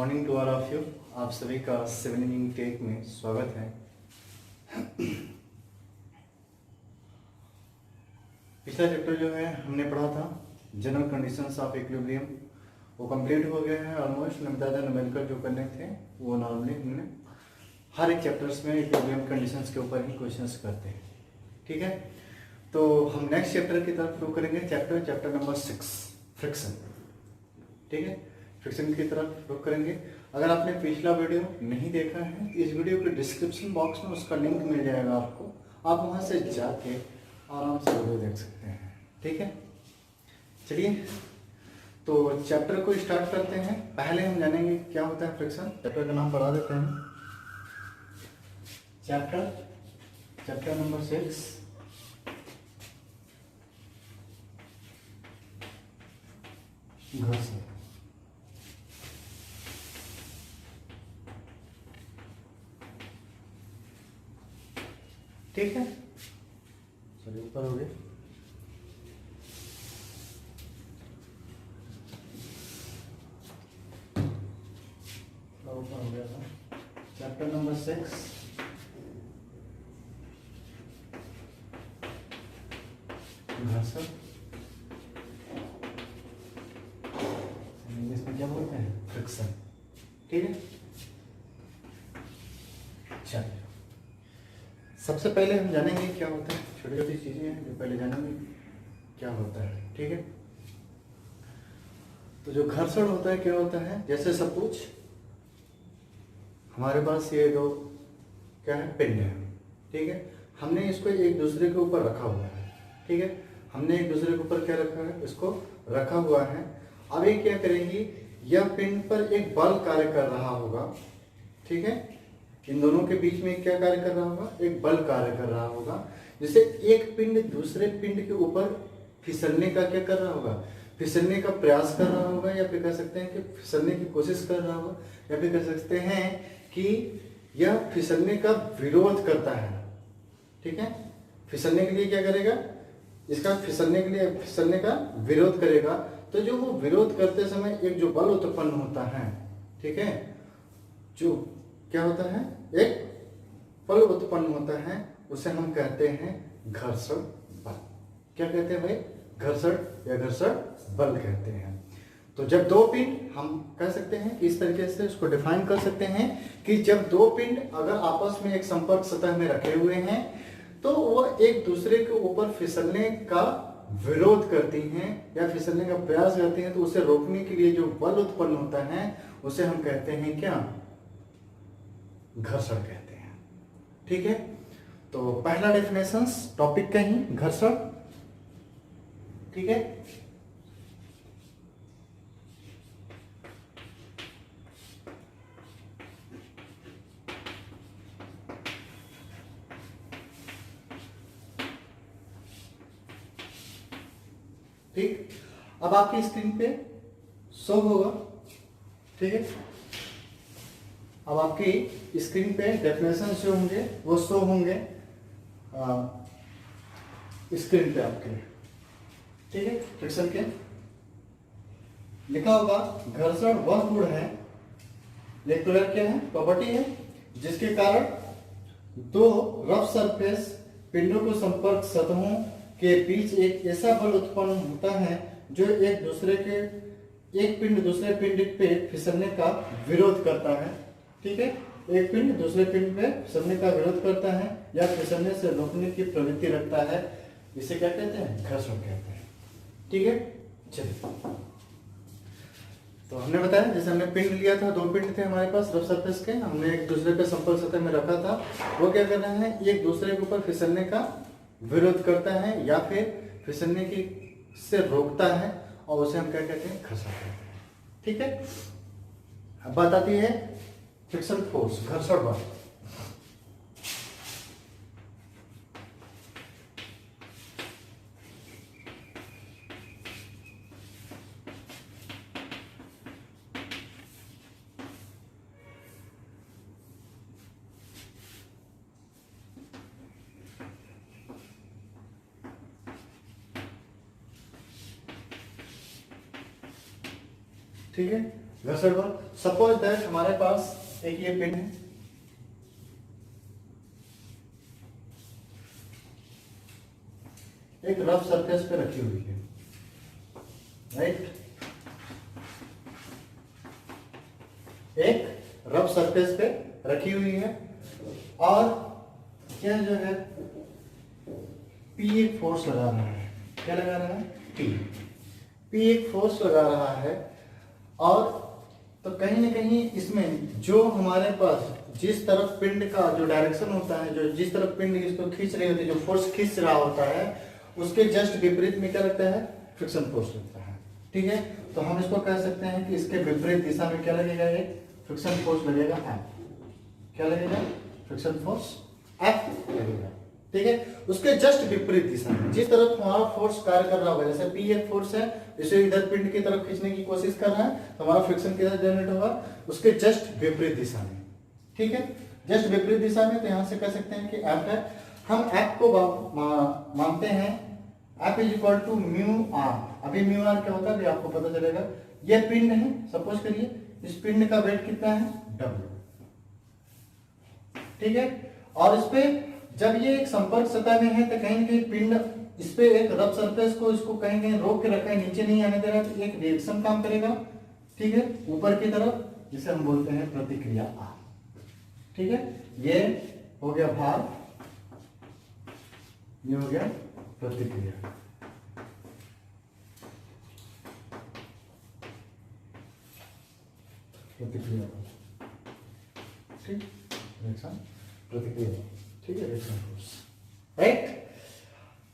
Morning to all of you. आप सभी का सिविल इंजीनियरिंग टेक में स्वागत है। पिछला चैप्टर जो है हमने पढ़ा था जनरल कंडीशंस ऑफ इक्विलिब्रियम, वो कंप्लीट हो गया है ऑलमोस्ट। नमदादा न्यूमेरिकल जो करने थे वो नॉर्मली हमने हर एक चैप्टर्स में इक्विलिब्रियम कंडीशंस के ऊपर ही क्वेश्चंस करते हैं। ठीक है, तो हम नेक्स्ट चैप्टर की तरफ शुरू करेंगे। Chapter number 6 friction. ठीक है, फ्रिक्शन की तरफ रुक करेंगे। अगर आपने पिछला वीडियो नहीं देखा है तो इस वीडियो के डिस्क्रिप्शन बॉक्स में उसका लिंक मिल जाएगा आपको, आप वहां से जाके आराम से वीडियो देख सकते हैं। ठीक है, चलिए तो चैप्टर को स्टार्ट करते हैं। पहले हम जानेंगे क्या होता है फ्रिक्शन। चैप्टर का नाम पढ़ा देते हैं। चैप्टर नंबर 6 घर्षण। ठीक है, चलिए ऊपर हो गए। ऊपर हो गया था। चैप्टर नंबर 6 घर्षण। इंग्लिश में क्या बोलते हैं? फ्रिक्शन। ठीक है, चलिए सबसे पहले हम जानेंगे क्या होता है। छोटी छोटी चीजें हैं जो पहले जानेंगे क्या होता है। ठीक है, तो जो घर्षण होता है क्या होता है, जैसे सब कुछ हमारे पास ये दो क्या है, पिंड है। ठीक है, हमने इसको एक दूसरे के ऊपर रखा हुआ है। ठीक है, हमने एक दूसरे के ऊपर क्या रखा है, इसको रखा हुआ है। अब ये क्या करेंगी, यह पिंड पर एक बल कार्य कर रहा होगा। ठीक है, इन दोनों के बीच में क्या कार्य कर रहा होगा, एक बल कार्य कर रहा होगा, जिससे एक पिंड दूसरे पिंड के ऊपर फिसलने का क्या कर रहा होगा, फिसलने का प्रयास कर रहा होगा, या फिर कह सकते हैं कि फिसलने की कोशिश कर रहा होगा, या फिर कह सकते हैं कि यह फिसलने का विरोध करता है। ठीक है, फिसलने के लिए क्या करेगा, इसका फिसलने के लिए फिसलने का विरोध करेगा। तो जो वो विरोध करते समय एक जो बल उत्पन्न होता है, ठीक है, जो क्या होता है, एक बल उत्पन्न होता है, उसे हम कहते हैं घर्षण बल। क्या कहते हैं भाई, घर्षण या घर्षण बल कहते हैं। तो जब दो पिंड, हम कह सकते हैं कि इस तरीके से उसको डिफाइन कर सकते हैं कि जब दो पिंड अगर आपस में एक संपर्क सतह में रखे हुए हैं तो वो एक दूसरे के ऊपर फिसलने का विरोध करती हैं या फिसलने का प्रयास करती हैं, तो उसे रोकने के लिए जो बल उत्पन्न होता है उसे हम कहते हैं क्या, घर्षण कहते हैं। ठीक है, तो पहला डेफिनेशन टॉपिक का ही, घर्षण। ठीक है, ठीक, अब आपकी स्क्रीन पे शो होगा। ठीक है, अब आपकी स्क्रीन पे डेफिनेशन जो होंगे वो शो होंगे स्क्रीन पे आपके। ठीक है, फ्रिक्शन के लिखा होगा घर्षण वह गुण है, लेक्चर क्या है, प्रॉपर्टी है, जिसके कारण दो रफ सरफेस पिंडों को संपर्क सतहों के बीच एक ऐसा बल उत्पन्न होता है जो एक पिंड दूसरे पिंड पे फिसलने का विरोध करता है। ठीक है, एक पिंड दूसरे पिंड पे फिसलने का विरोध करता है या फिसलने से रोकने की प्रवृत्ति रखता है, इसे क्या कहते हैं, घर्षण कहते हैं। ठीक है, चलिए तो हमने बताया, जैसे हमने पिंड लिया था, दो पिंड थे हमारे पास रफ सरफेस के, हमने एक दूसरे पे संपर्क सतह में रखा था। वो क्या कर रहे हैं, एक दूसरे के ऊपर फिसलने का विरोध करता है या फिर फिसलने की से रोकता है, और उसे हम क्या कहते हैं, घर्षण कहते हैं। ठीक है, अब बात आती है फ्रिक्शन फोर्स, घर्षण बल। ठीक है, घर्षण बल। सपोज दैट हमारे पास एक ये पिन है, एक रफ सरफेस पे रखी हुई है, राइट, एक रफ सरफेस पे रखी हुई है और क्या जो है P एक फोर्स लगा रहा है। क्या लगा रहा है? P एक फोर्स लगा रहा है और तो कहीं ना कहीं इसमें जो हमारे पास जिस तरफ पिंड का जो डायरेक्शन होता है, जो जिस तरफ पिंड इसको खींच रही होती है, जो फोर्स खींच रहा होता है, उसके जस्ट विपरीत में क्या लगता है? फ्रिक्शन फोर्स लगता है। ठीक है, तो हम इसको कह सकते हैं कि इसके विपरीत दिशा में क्या लगेगा? एक फ्रिक्शन फोर्स लगेगा F। क्या लगेगा? फ्रिक्शन फोर्स F लगेगा। ठीक है, उसके जस्ट विपरीत दिशा में जिस तरफ हमारा फोर्स कार्य कर रहा होगा, जैसे P एक फोर्स है, इसे इधर पिंड की तरफ खींचने की कोशिश कर रहा है, तो हमारा फ्रिक्शन किधर जनरेट होगा? उसके जस्ट विपरीत दिशा में। ठीक है, जस्ट विपरीत दिशा में, तो यहां से कह सकते हैं कि F है। हम F को मानते हैं F is equal to mu R. अभी म्यू आर क्या होता है आपको पता चलेगा। यह पिंड है, सपोज करिए इस पिंड का वेट कितना है? W। ठीक है, और इस पे जब ये एक संपर्क सतह में है तो कहीं ना कहीं पिंड इस पे एक रफ सरफेस को इसको कहीं कहीं रोक के रखा है, नीचे नहीं आने दे रहा है, तो एक रिएक्शन काम करेगा। ठीक है, ऊपर की तरफ, जिसे हम बोलते हैं प्रतिक्रिया R। ठीक है, ये हो गया भार, ये हो गया प्रतिक्रिया। प्रतिक्रिया, ठीक, रिएक्शन प्रतिक्रिया। ठीक है, रिएक्शन फोर्स, राइट।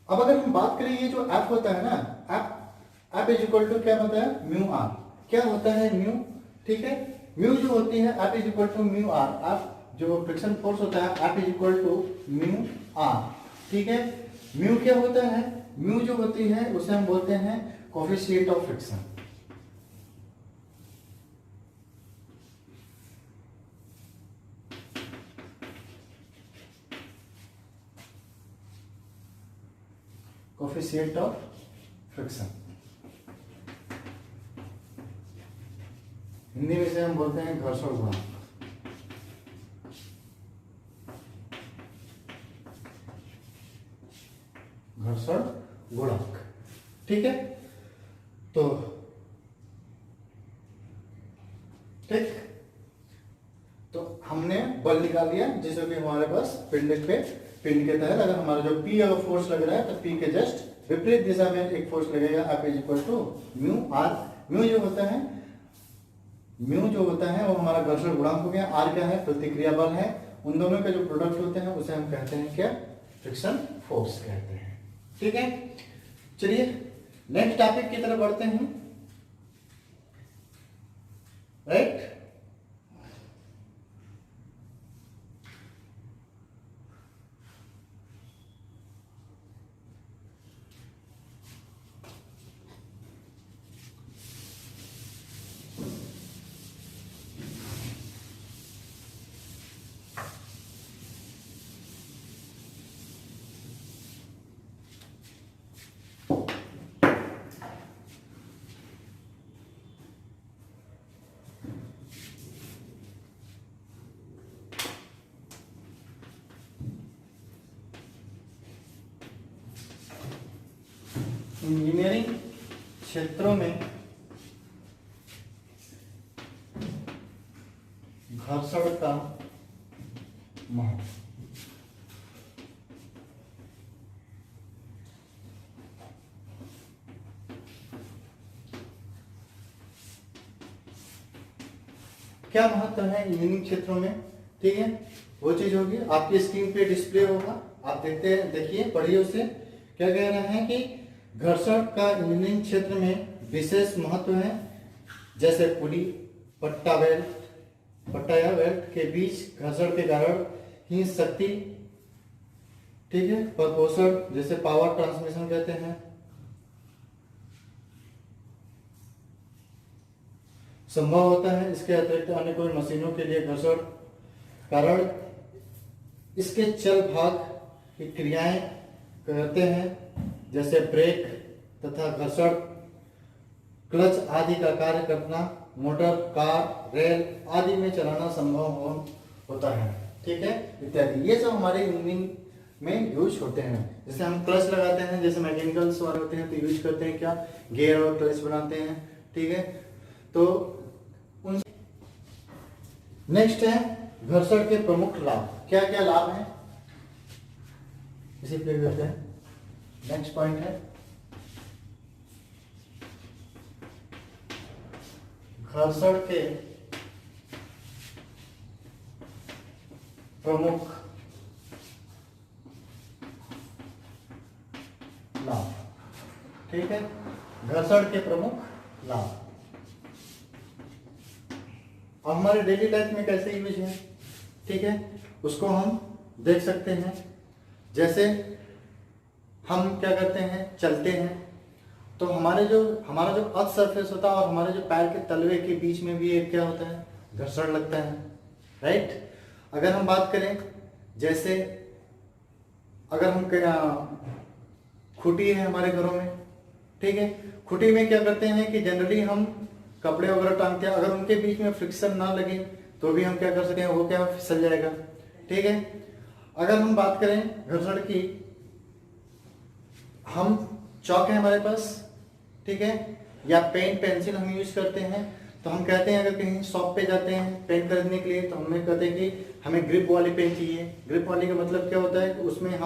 अब अगर हम बात करें ये जो F होता है ना, F इज इक्वल टू क्या होता है? Mu R. क्या होता है म्यू? ठीक है, म्यू जो होती है F is equal to mu R. F जो फ्रिक्शन फोर्स होता है F is equal to mu R. ठीक है, म्यू क्या होता है? म्यू जो होती है उसे हम बोलते हैं coefficient of friction. Coefficient of friction, Hindi में से हम बोलते हैं घर्षण गुणांक। घर्षण गुणांक। ठीक है, तो ठीक, तो हमने बल निकाल लिया जिसे भी हमारे पास पिंड के तहत अगर हमारा जो P अगर फोर्स लग रहा है तो P के जस्ट विपरीत दिशा में एक फोर्स लगेगा F is equal to mu R. Mu जो होता है वो हमारा घर्षण गुणांक हो गया। R क्या है? प्रतिक्रिया बल है। उन दोनों के जो प्रोडक्ट होते हैं उसे हम कहते हैं क्या? फ्रिक्शन फोर्स कहते हैं। ठीक है, चलिए नेक्स्ट टॉपिक की तरफ बढ़ते हैं, राइट। इंजीनियरिंग क्षेत्रों में घर्षण का महत्व। क्या महत्व है इंजीनियरिंग क्षेत्रों में? ठीक है, वो चीज होगी आपकी स्क्रीन पे डिस्प्ले होगा, आप देखते हैं, देखिए, पढ़िए उसे। क्या कह रहा है कि घर्षण का इंजीनियरिंग क्षेत्र में विशेष महत्व है, जैसे पुली, पट्टा या बेल्ट के बीच घर्षण के कारण ही शक्ति, ठीक है, प्रपोषण, जैसे पावर ट्रांसमिशन कहते हैं, संभव होता है। इसके अतिरिक्त अन्य कोई मशीनों के लिए घर्षण कारण इसके चल भाग की क्रियाएं करते हैं, जैसे ब्रेक तथा घर्षण, क्लच आदि का कार्य करना मोटर, कार, रेल आदि में चलाना संभव होता है, ठीक है, इत्यादि। ये सब हमारे इंजन में यूज होते हैं। जैसे हम क्लच लगाते हैं, जैसे मैकेनिकल्स वाले होते हैं तो यूज करते हैं क्या, गियर और क्लच बनाते हैं, ठीक है। तो उन नेक्स्ट है घर्षण के प्रमुख लाभ। क्या क्या लाभ हैं इसे क्लियर करते हैं। नेक्स्ट पॉइंट है घर्षण के प्रमुख लाभ, ठीक है, घर्षण के प्रमुख लाभ। अब हमारे डेली लाइफ में कैसे यूज है, ठीक है, उसको हम देख सकते हैं। जैसे हम क्या करते हैं, चलते हैं तो हमारा जो अर्थ सरफेस होता है और हमारे जो पैर के तलवे के बीच में भी एक क्या होता है, घर्षण लगता है, राइट। अगर हम बात करें, जैसे अगर हम खूंटी है हमारे घरों में, ठीक है, खूंटी में क्या करते हैं कि जनरली हम कपड़े वगैरह टांगते हैं, अगर उनके बीच में फ्रिक्शन ना लगे तो भी हम क्या कर सकते हैं, वो क्या फिसल जाएगा, ठीक है। अगर हम बात करें घर्षण की, हम चौक है हमारे पास, ठीक है, या पेन पेंसिल हम यूज करते हैं, तो हम कहते हैं अगर कहीं शॉप पे जाते हैं पेन खरीदने के लिए तो हमें कहते हैं कि हमें ग्रिप वाली पेन चाहिए। ग्रिप वाली का मतलब क्या होता है कि उसमें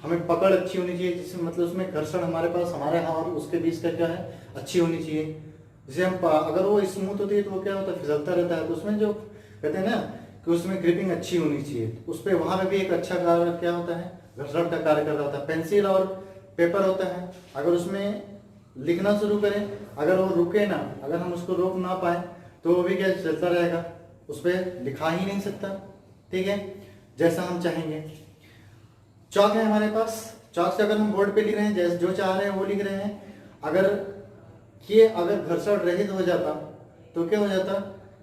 हमें पकड़ अच्छी होनी चाहिए, जिससे मतलब उसमें घर्षण हमारे पास हमारे हाथ और उसके बीच का क्या है, अच्छी होनी चाहिए। जैसे हम अगर वो स्मूथ होती है तो वो क्या होता है, फिसलता रहता है, तो उसमें जो कहते हैं ना कि उसमें ग्रिपिंग अच्छी होनी चाहिए, तो उस पर वहां पे भी एक अच्छा कार्य क्या होता है, घर्षण का कार्य कर रहा होता है। पेंसिल और पेपर होता है, अगर उसमें लिखना शुरू करें, अगर वो रुके ना, अगर हम उसको रोक ना पाए तो वो भी क्या चलता रहेगा, उस पर लिखा ही नहीं सकता, ठीक है, जैसा हम चाहेंगे। चौक है हमारे पास, चौक से अगर हम बोर्ड पे लिख रहे हैं, जैसे जो चाह रहे हैं वो लिख रहे हैं, अगर घर्षण रहित हो जाता तो क्या हो जाता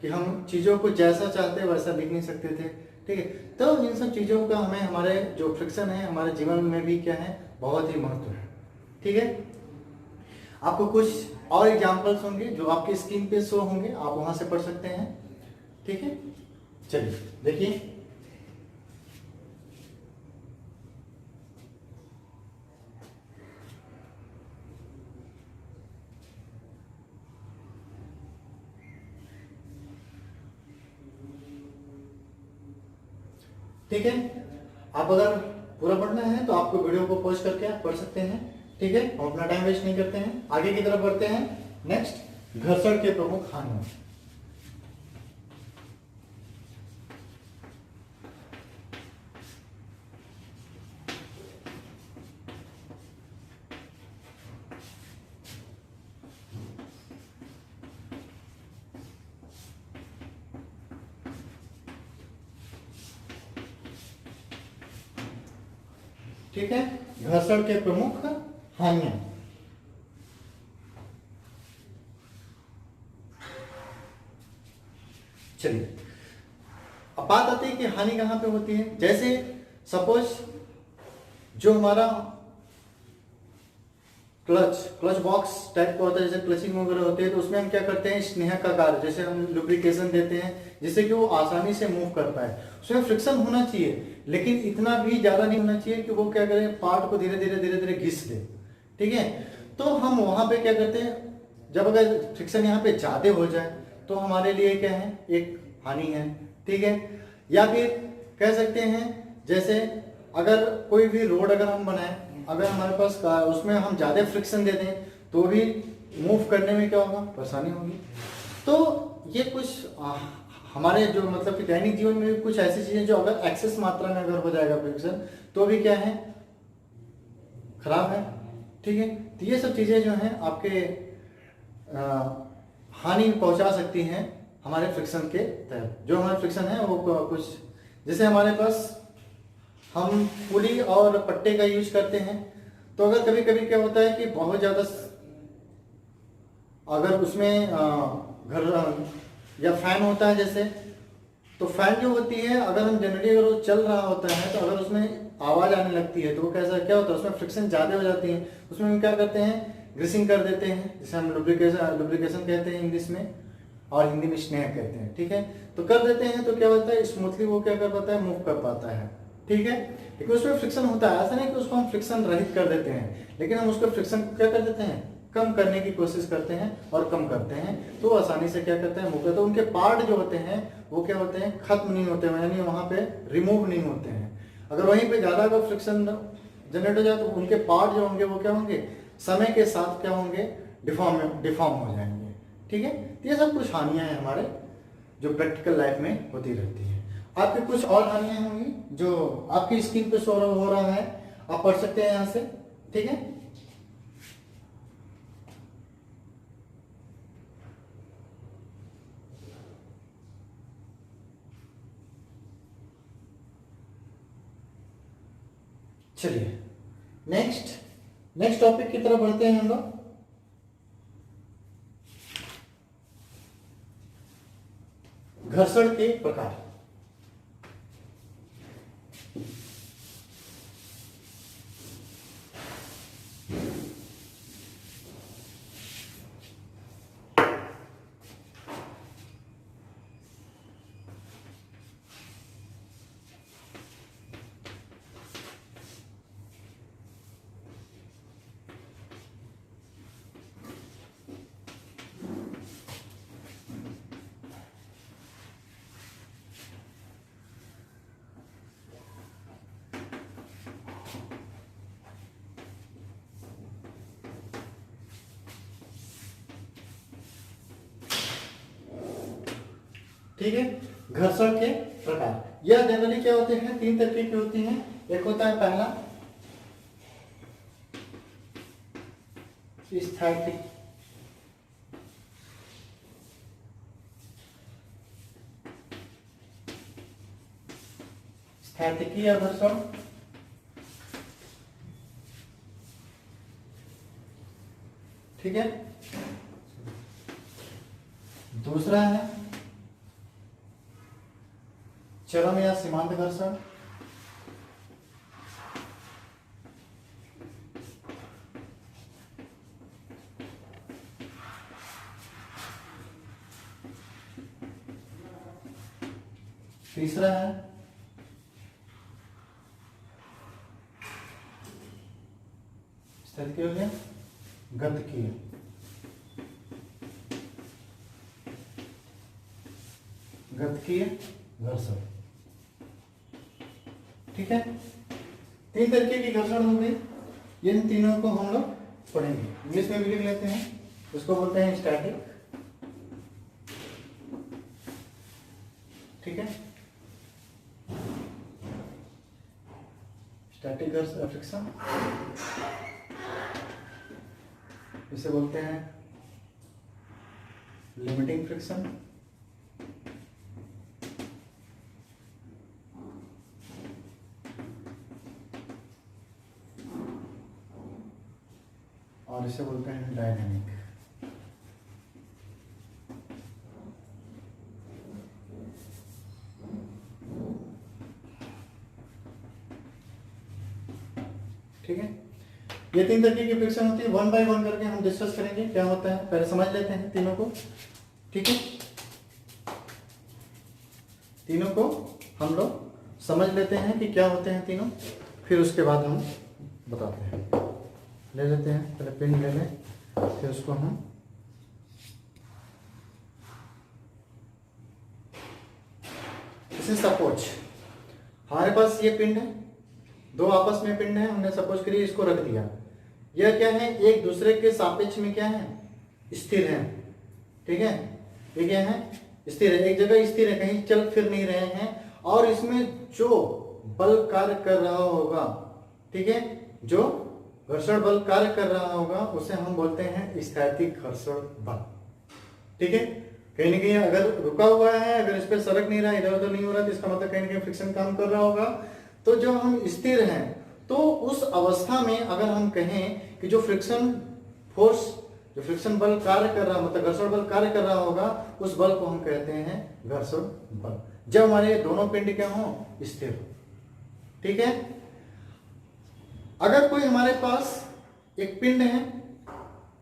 कि हम चीजों को जैसा चाहते वैसा लिख नहीं सकते थे, ठीक है। तो इन सब चीजों का हमें हमारे जो फ्रिक्शन है हमारे जीवन में भी क्या है, बहुत ही महत्व है, ठीक है। आपको कुछ और एग्जांपल्स होंगे जो आपकी स्क्रीन पे शो होंगे, आप वहां से पढ़ सकते हैं, ठीक है। चलिए देखिए, ठीक है। आप अगर पूरा पढ़ना है तो आपको वीडियो को पॉज करके आप पढ़ सकते हैं, ठीक है। हम अपना टाइम वेस्ट नहीं करते हैं, आगे की तरफ बढ़ते हैं। नेक्स्ट, घर्षण के प्रमुख हानि। ठीक है, घर्षण के प्रमुख हानियां। चलिए, अब बात आती है कि हानि कहां पे होती है। जैसे सपोज जो हमारा क्लच बॉक्स टाइप का होता है, जैसे क्लचिंग वगैरह होते हैं, तो उसमें हम क्या करते हैं, स्नेह का कार्य, जैसे हम लुब्रिकेशन देते हैं जिससे कि वो आसानी से मूव कर पाए। उसमें फ्रिक्शन होना चाहिए, लेकिन इतना भी ज्यादा नहीं होना चाहिए कि वो क्या करे, पार्ट को धीरे धीरे घिस दे, ठीक है। तो हम वहां पे क्या करते हैं, जब अगर फ्रिक्शन यहाँ पे ज्यादा हो जाए तो हमारे लिए क्या है, एक हानि है, ठीक है। या फिर कह सकते हैं, जैसे अगर कोई भी रोड अगर हम बनाए, अगर हमारे पास उसमें हम ज्यादा फ्रिक्शन दे दें तो भी मूव करने में क्या होगा, परेशानी होगी। तो ये कुछ हमारे जो मतलब कि दैनिक जीवन में भी कुछ ऐसी चीजें जो अगर एक्सेस मात्रा में अगर हो जाएगा फ्रिक्शन तो भी क्या है, खराब है, ठीक है। तो ये सब चीजें जो हैं आपके हानि पहुंचा सकती हैं हमारे फ्रिक्शन के तहत। जो हमारे फ्रिक्शन है वो कुछ, जैसे हमारे पास हम पुली और पट्टे का यूज करते हैं, तो अगर कभी कभी क्या होता है कि बहुत ज्यादा अगर उसमें घर या फैन होता है, जैसे तो फैन जो होती है, अगर हम जनरली अगर वो चल रहा होता है तो अगर उसमें आवाज आने लगती है तो वो कैसा क्या होता है, उसमें फ्रिक्शन ज्यादा हो जाती है। उसमें हम क्या करते हैं, ग्रीसिंग कर देते हैं, जिसे हम लुब्रिकेशन कहते हैं इंग्लिश में। और हिंदी में स्नेह कहते हैं, ठीक है। तो कर देते हैं तो क्या होता है, स्मूथली वो क्या कर पाता है, मूव कर पाता है, ठीक है। लेकिन उसमें फ्रिक्शन होता है, ऐसा नहीं कि उसको हम फ्रिक्शन रहित कर देते हैं, लेकिन हम उसको फ्रिक्शन को क्या कर देते हैं, कम करने की कोशिश करते हैं और कम करते हैं, तो आसानी से क्या करते हैं, मूव करते हैं। तो उनके पार्ट जो होते हैं वो क्या होते हैं, खत्म नहीं होते हैं, यानी वहाँ पे रिमूव नहीं होते हैं। अगर वहीं पे ज़्यादा अगर फ्रिक्शन जनरेट हो जाए तो उनके पार्ट जो होंगे वो क्या होंगे, समय के साथ क्या होंगे, डिफॉर्म हो जाएंगे, ठीक है। तो ये सब कुछ हानियां हैं हमारे जो प्रैक्टिकल लाइफ में होती रहती हैं। आपकी कुछ और हानियां होंगी जो आपकी स्क्रीन पे शो हो रहा है, आप पढ़ सकते हैं यहाँ से, ठीक है। चलिए नेक्स्ट टॉपिक की तरफ बढ़ते हैं हम लोग। घर्षण के प्रकार। ठीक है, घर्षण के प्रकार यह जनरली क्या होते हैं, 3 तरीके की होती हैं। एक होता है पहला स्थैतिक, स्थैतिकीय घर्षण, ठीक है। दूसरा है चरम या सीमांत घर्षण, तीसरा है स्थैतिकीय हो गया, गतिकीय, गतिकीय घर्षण, ठीक है। 3 तरीके की घर्षण हो गई, इन तीनों को हम लोग पढ़ेंगे। इंग्लिश में भी लिख लेते हैं, उसको बोलते हैं स्टैटिक, ठीक है। स्टैटिक फ्रिक्शन, इसे बोलते हैं लिमिटिंग फ्रिक्शन, और इसे बोलते हैं डायनामिक। ठीक है, ये 3 तरीके की फ्रिक्शन होती है। 1 बाय 1 करके हम डिस्कस करेंगे क्या होता है, पहले समझ लेते हैं तीनों को, ठीक है। तीनों को हम लोग समझ लेते हैं कि क्या होते हैं तीनों, फिर उसके बाद हम बताते हैं। ले लेते हैं, पहले पेन ले लें, फिर उसको हम सपोज हमारे पास ये पिंड है, 2 आपस में पिंड है, हमने सपोज करिए इसको रख दिया। यह क्या है, एक दूसरे के सापेक्ष में क्या है, स्थिर है, ठीक है। ये क्या है, स्थिर है, एक जगह स्थिर है, कहीं चल फिर नहीं रहे हैं। और इसमें जो बल कार्य कर रहा होगा, ठीक है, जो घर्षण बल कार्य कर रहा होगा उसे हम बोलते हैं स्थैतिक घर्षण बल, ठीक है। कहीं ना कहीं अगर रुका हुआ है, अगर इस पर सरक नहीं रहा, इधर उधर नहीं हो रहा, तो इसका मतलब कहीं ना कहीं फ्रिक्शन काम कर रहा होगा। तो जब हम स्थिर हैं तो उस अवस्था में अगर हम कहें कि जो फ्रिक्शन फोर्स, जो फ्रिक्शन बल कार्य कर रहा, मतलब घर्षण बल कार्य कर रहा होगा, उस बल को हम कहते हैं घर्षण बल, जब हमारे दोनों पिंड क्या हो, स्थिर हो, ठीक है। अगर कोई हमारे पास एक पिंड है,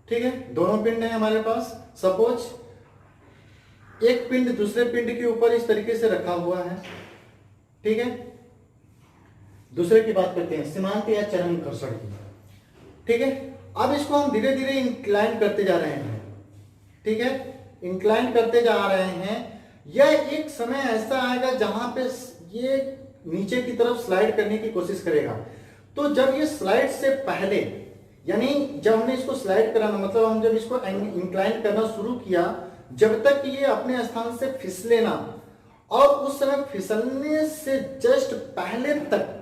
ठीक है, दोनों पिंड है हमारे पास, सपोज एक पिंड दूसरे पिंड के ऊपर इस तरीके से रखा हुआ है, ठीक है। दूसरे की बात करते हैं, सीमांत या चरम घर्षण की, ठीक है। अब इसको हम धीरे धीरे इंक्लाइन करते जा रहे हैं, ठीक है, इंक्लाइन करते जा रहे हैं। यह एक समय ऐसा आएगा जहां पे ये नीचे की तरफ स्लाइड करने की कोशिश करेगा। तो जब ये स्लाइड से पहले, यानी जब हमने इसको स्लाइड कराना, मतलब हम जब इसको इंक्लाइन करना शुरू किया, जब तक ये अपने स्थान से फिसले ना, और उस समय फिसलने से जस्ट पहले तक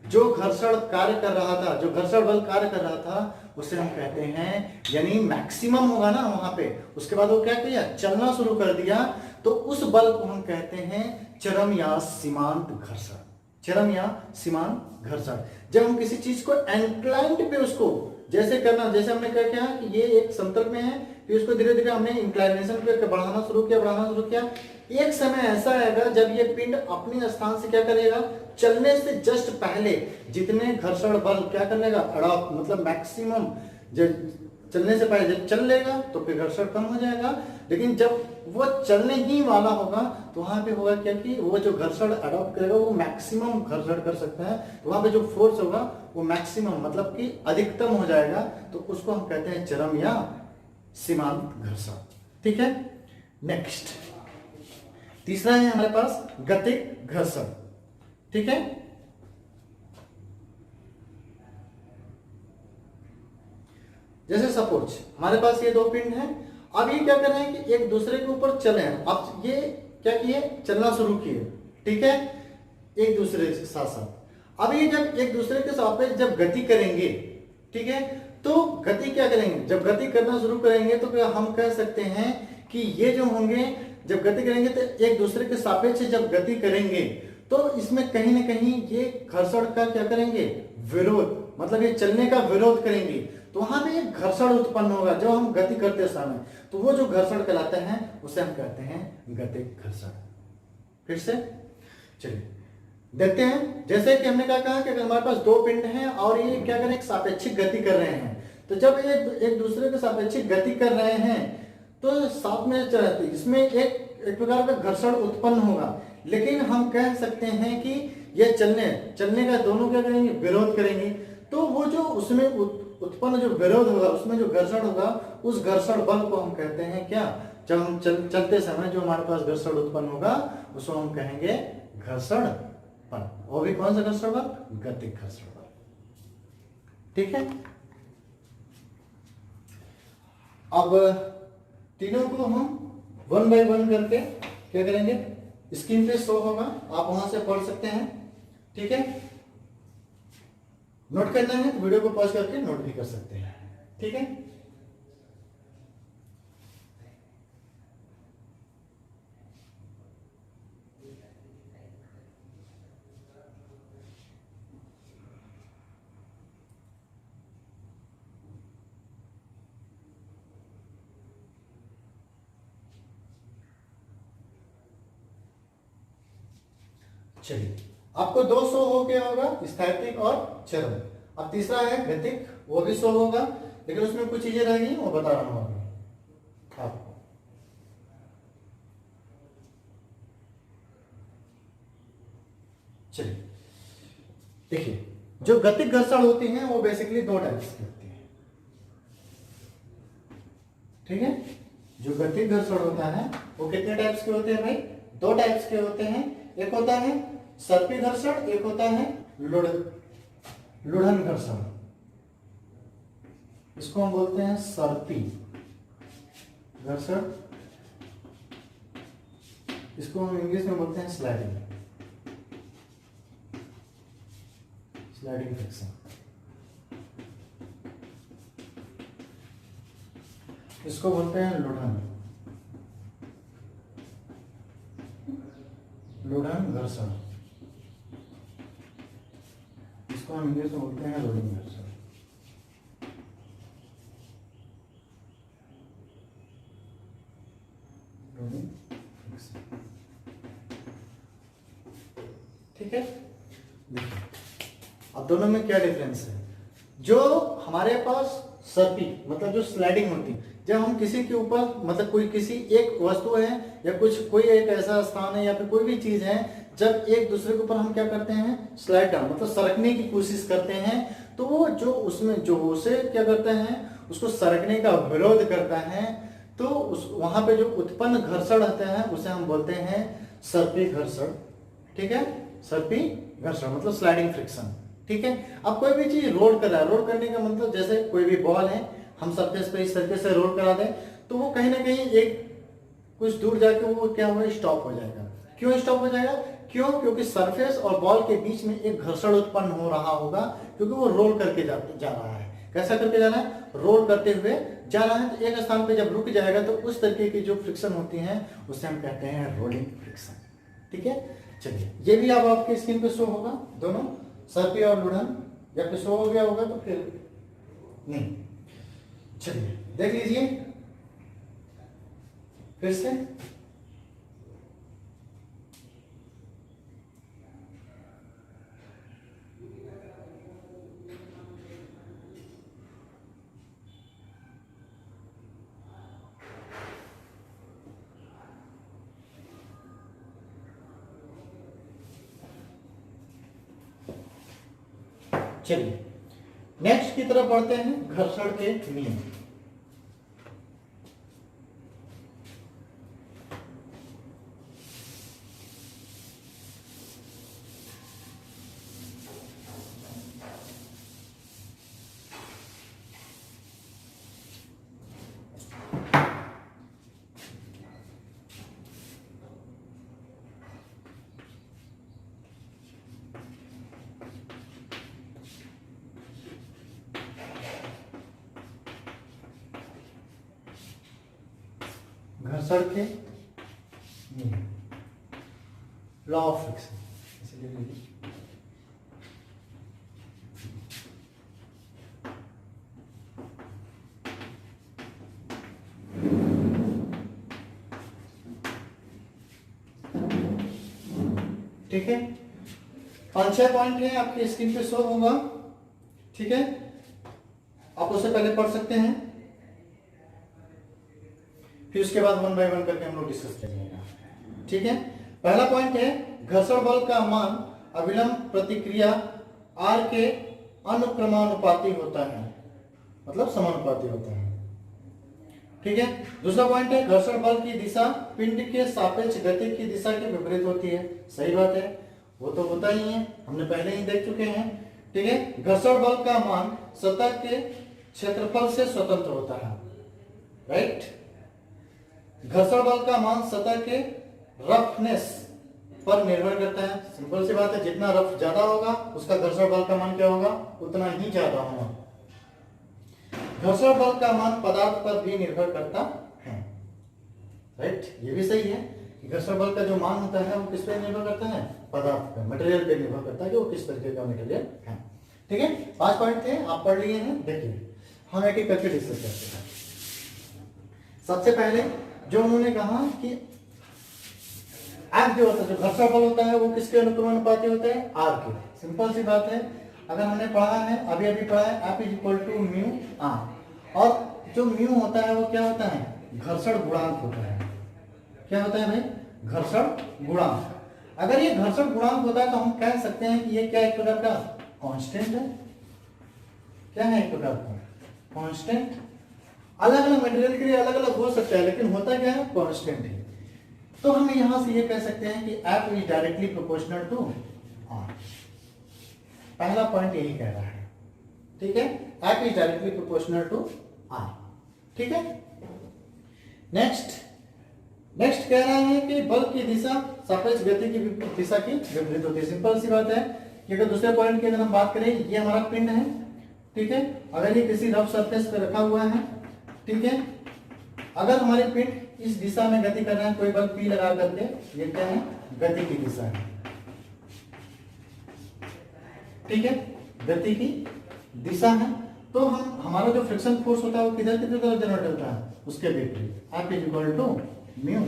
जो घर्षण कार्य कर रहा था, जो घर्षण बल कार्य कर रहा था, उसे हम कहते हैं, यानी मैक्सिमम होगा ना वहां पे, उसके बाद वो क्या किया, चलना शुरू कर दिया, तो उस बल को हम कहते हैं चरम या सीमांत घर्षण। चरम या सीमांत घर्षण। जब हम किसी चीज को इंक्लाइंड पे उसको जैसे करना, जैसे हमने क्या किया कि ये एक समतल में है, फिर उसको धीरे धीरे हमने इंक्लाइनेशन पे बढ़ाना शुरू किया। एक समय ऐसा आएगा जब ये पिंड अपने स्थान से क्या करेगा, चलने से जस्ट पहले जितने घर्षण बल क्या कर लेगा, अड़ाप, मतलब मैक्सिमम, जब चलने से पहले जब चल लेगा तो फिर घर्षण कम हो जाएगा। लेकिन जब वो चलने ही वाला होगा तो वहां पे होगा क्या कि वो जो घर्षण अडॉप्ट करेगा वो मैक्सिमम घर्षण कर सकता है, तो वहां पे जो फोर्स होगा वो मैक्सिमम, मतलब कि अधिकतम हो जाएगा, तो उसको हम कहते हैं चरम या सीमांत घर्षण, ठीक है। नेक्स्ट तीसरा है हमारे पास गतिक घर्षण, ठीक है। जैसे सपोज हमारे पास ये दो पिंड हैं, अब ये क्या कर रहे हैं कि एक दूसरे के ऊपर चले हैं। अब ये क्या किए, चलना शुरू किए, ठीक है, एक दूसरे के साथ साथ। अब ये जब एक दूसरे के सापेक्ष जब गति करेंगे, ठीक है, तो गति क्या करेंगे, जब गति करना शुरू करेंगे तो क्या हम कह सकते हैं कि ये जो होंगे, जब गति करेंगे तो एक दूसरे के सापेक्ष जब गति करेंगे तो इसमें कहीं ना कहीं ये घर्षण का क्या करेंगे, विरोध, मतलब ये चलने का विरोध करेंगे, तो वहां पे एक घर्षण उत्पन्न होगा जब हम गति करते समय, तो वो जो घर्षण कहलाता है उसे हम कहते हैं गतिक घर्षण। फिर से चलिए देखते हैं। जैसे कि हमने क्या कहा कि अगर हमारे पास दो पिंड हैं और ये क्या करें, एक सापेक्षिक गति कर रहे हैं, तो जब ये एक दूसरे के सापेक्षिक गति कर रहे हैं तो साथ में चलते, इसमें एक प्रकार का घर्षण उत्पन्न होगा। लेकिन हम कह सकते हैं कि ये चलने का दोनों क्या करेंगे, विरोध करेंगे, तो वो जो उसमें उत्पन्न जो विरोध होगा, उसमें जो घर्षण होगा, उस घर्षण बल को हम कहते हैं क्या, जब हम चलते समय जो हमारे पास घर्षण उत्पन्न होगा उसको हम कहेंगे घर्षण बल। वो भी कौन सा घर्षण बल, गतिक घर्षण बल, ठीक है। अब तीनों को हम वन बाय वन करके क्या करेंगे, स्क्रीन पे शो होगा, आप वहां से पढ़ सकते हैं, ठीक है। नोट करना है तो वीडियो को पॉज करके नोट भी कर सकते हैं, ठीक है। चलिए आपको दो शो हो गया होगा, स्थैतिक और चरम। अब तीसरा है गतिक, वो भी शो होगा, लेकिन उसमें कुछ चीजें रहेंगी वो बता रहा हूं अभी आपको। चलिए देखिए, जो गतिक घर्षण होती हैं वो बेसिकली दो टाइप्स की होती है, ठीक है। जो गतिक घर्षण होता है वो कितने टाइप्स के होते हैं भाई, दो टाइप्स के होते हैं। एक होता है सर्पी घर्षण, एक होता है लुढ़न घर्षण। इसको हम बोलते हैं सर्पी घर्षण, इसको हम इंग्लिश में बोलते हैं स्लाइडिंग फ्रिक्शन। इसको बोलते हैं लुढ़न घर्षण, इसको हम इंग्लिश में बोलते हैं लोडिंग घर्षण। ठीक है, देखिए अब दोनों में क्या डिफरेंस है। जो हमारे पास सर्पी मतलब जो स्लाइडिंग होती है, जब हम किसी के ऊपर मतलब कोई किसी एक वस्तु है या कुछ कोई एक ऐसा स्थान है या फिर कोई भी चीज है, जब एक दूसरे के ऊपर हम क्या करते हैं, स्लाइड डाउन मतलब सरकने की कोशिश करते हैं, तो वो जो उसमें जो उसे क्या करते हैं, उसको सरकने का विरोध करता है, तो उस वहां पे जो उत्पन्न घर्षण रहते हैं उसे हम बोलते हैं सर्पी घर्षण। ठीक है, सर्पी घर्षण मतलब स्लाइडिंग फ्रिक्शन। ठीक है, अब कोई भी चीज रोल कर रहा है, रोल करने का मतलब जैसे कोई भी बॉल है, हम सरफेस पे इस तरीके से रोल करा दें तो वो कहीं ना कहीं एक कुछ दूर जाके वो क्या होगा, स्टॉप हो जाएगा। क्यों स्टॉप हो जाएगा? क्यों? क्योंकि सरफेस और बॉल के बीच में एक घर्षण उत्पन्न हो रहा होगा, क्योंकि वो रोल करके जा रहा है। कैसा करके जा रहा है? रोल करते हुए जा रहा है। तो एक स्थान पे जब रुक जाएगा तो उस तरीके की जो फ्रिक्शन होती है उसे हम कहते हैं रोलिंग फ्रिक्शन। ठीक है, चलिए ये भी अब आपके स्क्रीन पे शो होगा, दोनों सर्पी और लुढ़न। या फिर शो हो गया होगा तो फिर नहीं, चलिए देख लीजिए फिर से। चलिए नेक्स्ट की तरफ बढ़ते हैं, घर्षण के नियम। घर्षण के नियम, लॉ ऑफ फ्रिक्शन, इसलिए ठीक है। 5-6 पॉइंट है, आपकी स्क्रीन पे शो होगा। ठीक है, आप उससे पहले पढ़ सकते हैं, फिर उसके बाद 1 बाय 1 करके हम लोग डिस्कस करेंगे। ठीक है, पहला पॉइंट है घर्षण बल का मान अविलंब प्रतिक्रिया R के अनुक्रमानुपाती होता है, मतलब समानुपाती होता है। ठीक है, दूसरा पॉइंट है घर्षण बल की दिशा पिंड के सापेक्ष गति की दिशा के विपरीत होती है। सही बात है, वो तो होता ही है, हमने पहले ही देख चुके हैं। ठीक है, घर्षण बल का मान सतह के क्षेत्रफल से स्वतंत्र होता है। राइट, घर्षण बल का मान सतह के रफनेस पर निर्भर करता है। सिंपल सी बात है, जितना रफ ज्यादा होगा उसका घर्षण बल का मान क्या होगा, उतना ही ज्यादा होगा। घर्षण बल का मान पदार्थ पर भी निर्भर करता है। राइट, ये भी सही है कि घर्षण बल का जो मान होता है वो किस पे निर्भर करता है, पदार्थ पर, मटेरियल पे निर्भर करता है कि वो किस तरीके का मटेरियल है। ठीक है, 5 पॉइंट थे, आप पढ़ लिए हैं। देखिए हम एक एक करके डिस्कस करते हैं। सबसे पहले जो उन्होंने कहा कि एफ जो होता है, जो घर्षण बल होता है वो किसके अनुक्रमानुपाती होता है, आर के। सिंपल सी बात है, अगर हमने पढ़ा है अभी पढ़ा है F is equal to mu R, और जो म्यू होता है वो क्या होता है, घर्षण गुणांक होता है। क्या होता है भाई, घर्षण गुणांक। अगर ये घर्षण गुणांक होता है तो हम कह सकते हैं कि ये क्या एक प्रकार का कांस्टेंट है। क्या है, एक प्रकार का कांस्टेंट। अलग अलग मटेरियल के लिए अलग अलग हो सकता है, लेकिन होता क्या है, कांस्टेंट है। तो हम यहां से ये कह सकते हैं कि F is directly proportional to R। पहला पॉइंट यही कह रहा है। ठीक है, F is directly proportional to R। ठीक है, नेक्स्ट कह रहा है कि बल की दिशा सापेक्ष गति की दिशा की विपरीत होती है। सिंपल सी बात है कि अगर दूसरे पॉइंट की अगर हम बात करें, ये हमारा पिंड है। ठीक है, अगर ये किसी रफ सरफेस पे रखा हुआ है, ठीक है, अगर हमारे पिंड इस दिशा में गति कर रहे हैं, कोई बल P लगा करके, ये क्या है, गति की दिशा है। ठीक है, गति की दिशा है, तो हम हमारा जो फ्रिक्शन फोर्स होता है वो किधर किधर तरफ जनरेट होता है, उसके विपरीत। F is equal to mu.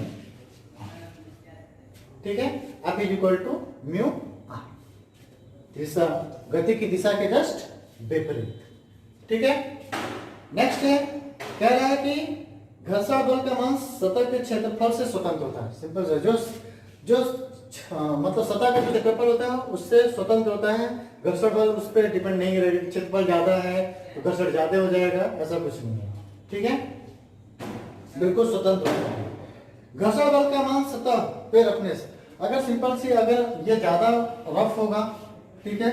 ठीक है, F is equal to mu R, दिशा गति की दिशा के जस्ट विपरीत। ठीक है, नेक्स्ट है कह रहा है कि घर्षण बल का मान सतह के क्षेत्रफल से स्वतंत्र होता है। सिंपल से जो जो मतलब सतह का जो क्षेत्रफल होता है उससे स्वतंत्र होता है। घर्षण बल उस पर डिपेंड नहीं रहेगा, क्षेत्रफल ज्यादा है तो घर्षण ज्यादा हो जाएगा, ऐसा कुछ नहीं है। ठीक है, बिल्कुल स्वतंत्र होता है। घर्षण बल का मान सतह पे रखने से, अगर सिंपल सी अगर ये ज्यादा रफ होगा, ठीक है,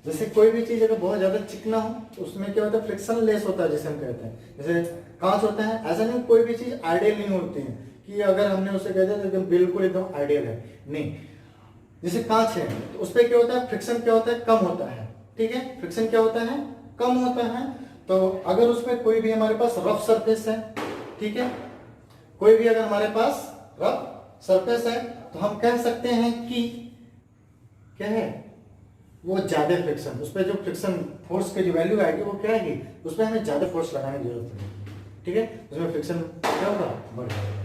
जैसे कोई भी चीज अगर बहुत ज्यादा चिकना हो तो उसमें क्या होता है, फ्रिक्शन लेस होता है जिसे हम कहते हैं। जैसे कांच होता है, ऐसा नहीं कोई भी चीज आइडियल नहीं होती है कि अगर हमने उसे कह दिया तो एकदम बिल्कुल एकदम आइडियल है, नहीं। जैसे कांच है तो उस पर क्या होता है, फ्रिक्शन क्या होता है, कम होता है। ठीक है, फ्रिक्शन क्या होता है, कम होता है। तो अगर उसमें कोई भी हमारे पास रफ सरफेस है, ठीक है, कोई भी अगर हमारे पास रफ सरफेस है तो हम कह सकते हैं कि क्या है, वो ज्यादा फ्रिक्शन, उस पर जो फ्रिक्शन फोर्स की जो वैल्यू आएगी वो क्या आएगी, उस पर हमें ज्यादा फोर्स लगाने की जरूरत है। ठीक है, उसमें फ्रिक्शन क्या होगा, बढ़ जाएगा।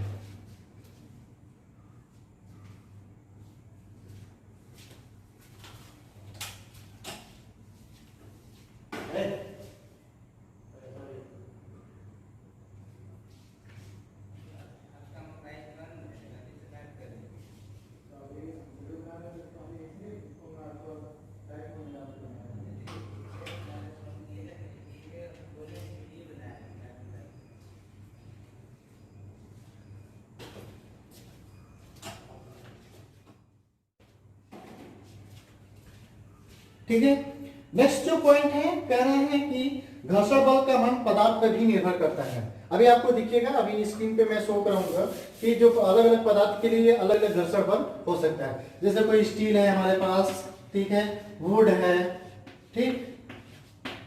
ठीक है, नेक्स्ट जो पॉइंट है, कह रहे हैं कि घर्षण बल का मान पदार्थ पर भी निर्भर करता है। अभी आपको दिखिएगा, अभी स्क्रीन पे मैं शो कराऊंगा कि जो अलग अलग पदार्थ के लिए अलग अलग घर्षण बल हो सकता है। जैसे कोई स्टील है हमारे पास, ठीक है, वुड है, ठीक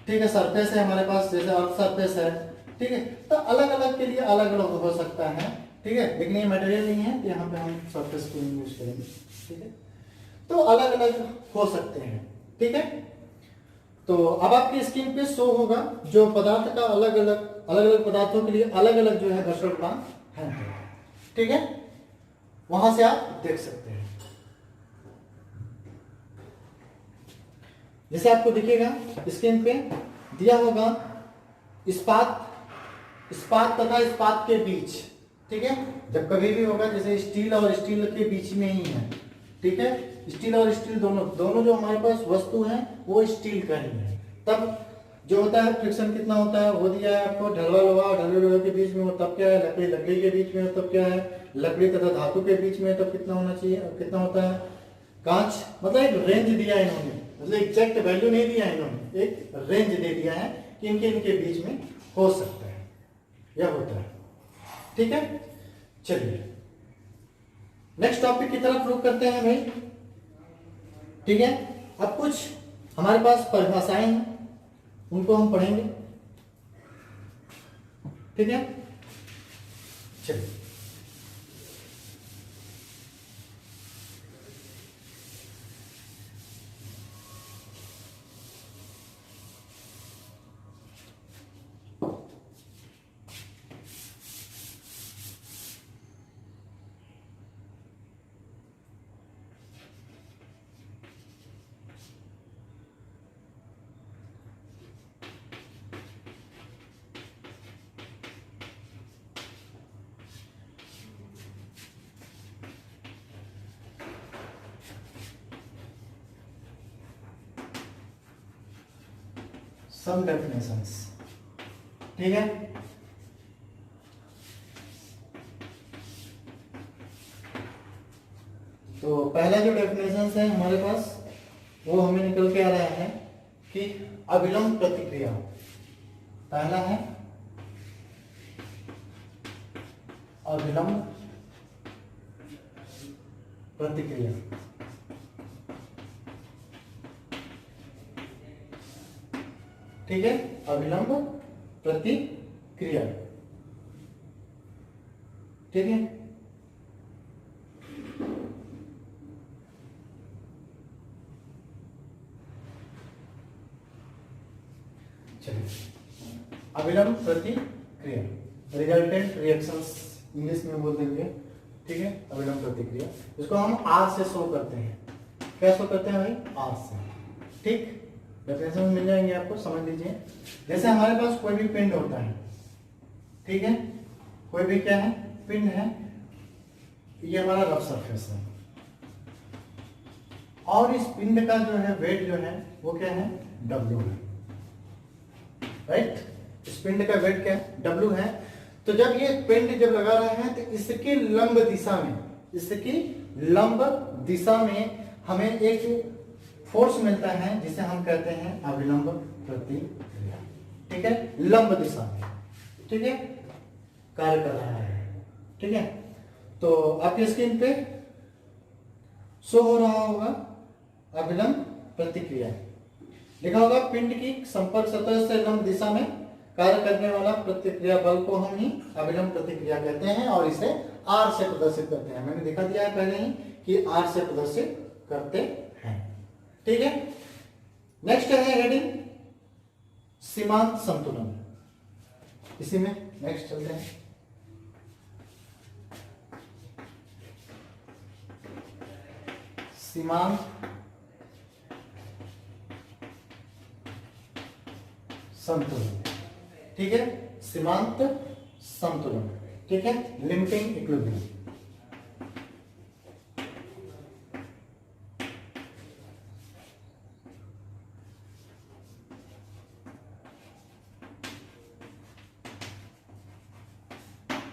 है, सरफेस है हमारे पास, जैसे अर्थ सरफेस है, ठीक है, तो अलग अलग के लिए अलग अलग हो सकता है। ठीक है, लेकिन ये मटेरियल नहीं है, यहाँ पे हम सरफेस को यूज करेंगे। ठीक है, तो अलग अलग हो सकते हैं। ठीक है, तो अब आपकी स्क्रीन पे शो होगा जो पदार्थ का अलग अलग पदार्थों के लिए अलग अलग जो है घर्षण गुणांक है। ठीक है, वहां से आप देख सकते हैं। जैसे आपको दिखेगा स्क्रीन पे दिया होगा इस्पात तथा इस्पात के बीच। ठीक है, जब कभी भी होगा जैसे स्टील और स्टील के बीच में ही है। ठीक है, स्टील और स्टील दोनों जो हमारे पास वस्तु है वो स्टील का ही है, तब जो होता है फ्रिक्शन कितना होता है वो दिया है आपको। ढलवा लोहा और ढलवे लोहे के बीच में हो तब क्या है, लकड़ी लकड़ी के बीच में हो तब क्या है, लकड़ी तथा धातु के बीच में तब कितना होना चाहिए, कितना होता है। कांच, मतलब एक रेंज दिया है इन्होंने, मतलब एग्जैक्ट वैल्यू नहीं दिया है इन्होंने, एक रेंज दे दिया है कि इनके बीच में हो सकता है या होता है। ठीक है, चलिए नेक्स्ट टॉपिक की तरफ रुक करते हैं भाई। ठीक है, अब कुछ हमारे पास परिभाषाएं हैं, उनको हम पढ़ेंगे। ठीक है, चलिए सम डेफिनेशंस। ठीक है, तो पहला जो डेफिनेशंस है हमारे पास वो हमें निकल के आ रहा है कि अविलंब प्रतिक्रिया। पहला है अविलंब प्रतिक्रिया। ठीक है, अविलंब प्रतिक्रिया। ठीक है, चलिए अविलंब प्रतिक्रिया, रिजल्टेंट रिएक्शंस इंग्लिश में बोल देंगे। ठीक है, अविलंब प्रतिक्रिया, इसको हम आर से शो करते हैं। क्या शो करते हैं भाई, आर से। ठीक, डेफिनेशन मिल जाएंगे आपको, समझ लीजिए। जैसे हमारे पास कोई भी पिंड होता है, ठीक है, कोई भी क्या है, पिंड है, ये हमारा रफ सरफेस है, और इस पिंड का जो है वेट जो है वो क्या है, W है, राइट। इस पिंड का वेट क्या है, W है। तो जब ये पिंड जब लगा रहा है तो इसकी लंब दिशा में हमें एक फोर्स मिलता है जिसे हम कहते हैं अभिलंब प्रतिक्रिया, ठीक है, लंब दिशा में, ठीक है, कार्य कर रहा है, ठीक है। तो आपकी स्क्रीन पे शो हो रहा होगा अभिलंब प्रतिक्रिया, लिखा होगा पिंड की संपर्क सतह से लंब दिशा में कार्य करने वाला प्रतिक्रिया बल को हम ही अभिलंब प्रतिक्रिया कहते हैं और इसे R से प्रदर्शित करते हैं। मैंने दिखा दिया है पहले ही कि R से प्रदर्शित करते हैं, ठीक है। नेक्स्ट है हेडिंग सीमांत संतुलन, इसी में नेक्स्ट चलते हैं। सीमांत संतुलन, ठीक है, सीमांत संतुलन, ठीक है, लिमिटिंग इक्विलिब्रियम।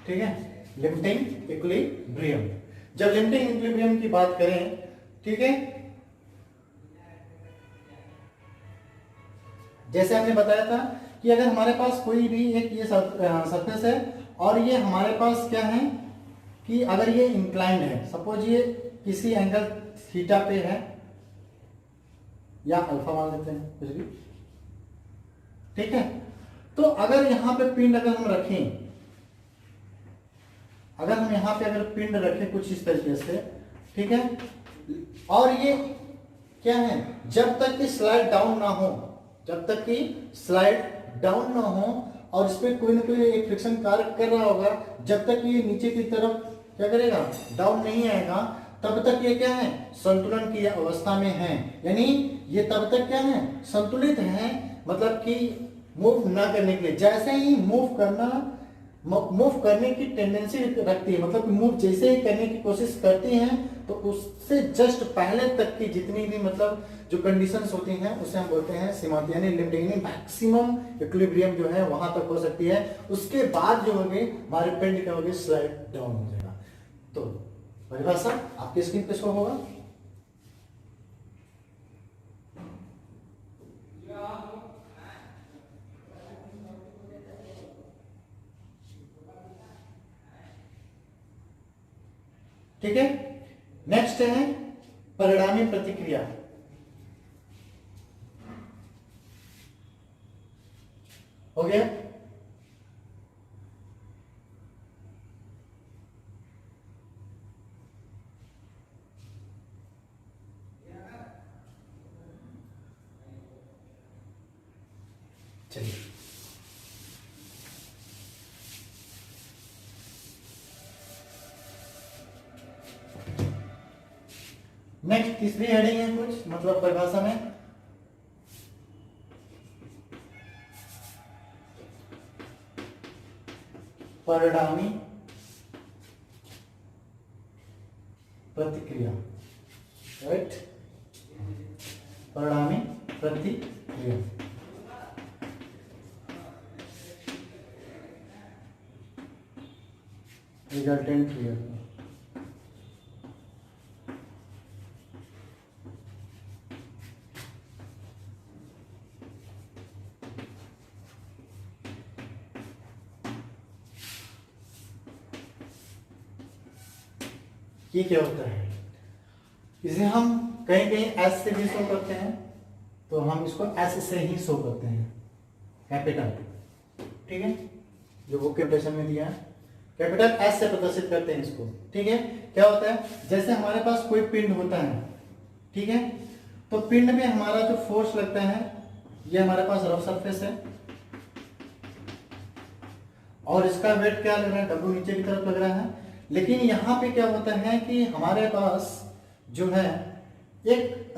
ठीक है, लिमिटिंग इक्विलिब्रियम। जब लिमिटिंग इक्विलिब्रियम की बात करें, ठीक है, जैसे हमने बताया था कि अगर हमारे पास कोई भी एक ये सरफेस है और ये हमारे पास क्या है कि अगर ये इंक्लाइंड है, सपोज ये किसी एंगल थीटा पे है या अल्फा मान लेते हैं कुछ भी, ठीक है। तो अगर यहां पे पिंड अगर हम रखें, अगर हम यहां पे अगर पिंड रखें कुछ इस तरीके से, ठीक है, और ये क्या है, जब तक कि स्लाइड डाउन ना हो, जब तक कि स्लाइड डाउन ना हो और इस पे कोई ना कोई एक फ्रिक्शन कार्य कर रहा होगा, जब तक ये नीचे की तरफ क्या करेगा, डाउन नहीं आएगा, तब तक ये क्या है, संतुलन की अवस्था में है, यानी ये तब तक क्या है, संतुलित है, मतलब कि मूव ना करने के लिए। जैसे ही मूव करने की टेंडेंसी रखती है, मतलब मूव जैसे ही करने की कोशिश करती हैं तो उससे जस्ट पहले तक की जितनी भी मतलब जो कंडीशंस होती हैं उसे हम बोलते हैं सीमांत, यानी लिमिटिंग, मैक्सिमम इक्विलिब्रियम जो है वहां तक हो सकती है। उसके बाद जो होगी हमारे पिंड क्या होगी, स्लाइड डाउन हो जाएगा। तो परिभाषा आपके स्क्रीन पे शो होगा। ठीक है, नेक्स्ट है परिणामी प्रतिक्रिया। हो गया, चलिए नेक्स्ट तीसरी हेडिंग है कुछ मतलब परिभाषा में परिणामी प्रतिक्रिया, राइट, परिणामी प्रतिक्रिया। रिजल्टेंट रिएक्शन, ये क्या होता है, इसे हम कहीं कहीं एस से भी शो करते हैं, तो हम इसको एस से ही शो करते हैं, कैपिटल, ठीक है, जो बुक के इंप्रेशन में दिया है कैपिटल एस से प्रदर्शित करते हैं इसको, ठीक है। क्या होता है, जैसे हमारे पास कोई पिंड होता है, ठीक है, तो पिंड में हमारा जो फोर्स लगता है, ये हमारे पास रफ सरफेस है और इसका वेट क्या लग रहा है, W नीचे की तरफ लग रहा है। लेकिन यहाँ पे क्या होता है कि हमारे पास जो है एक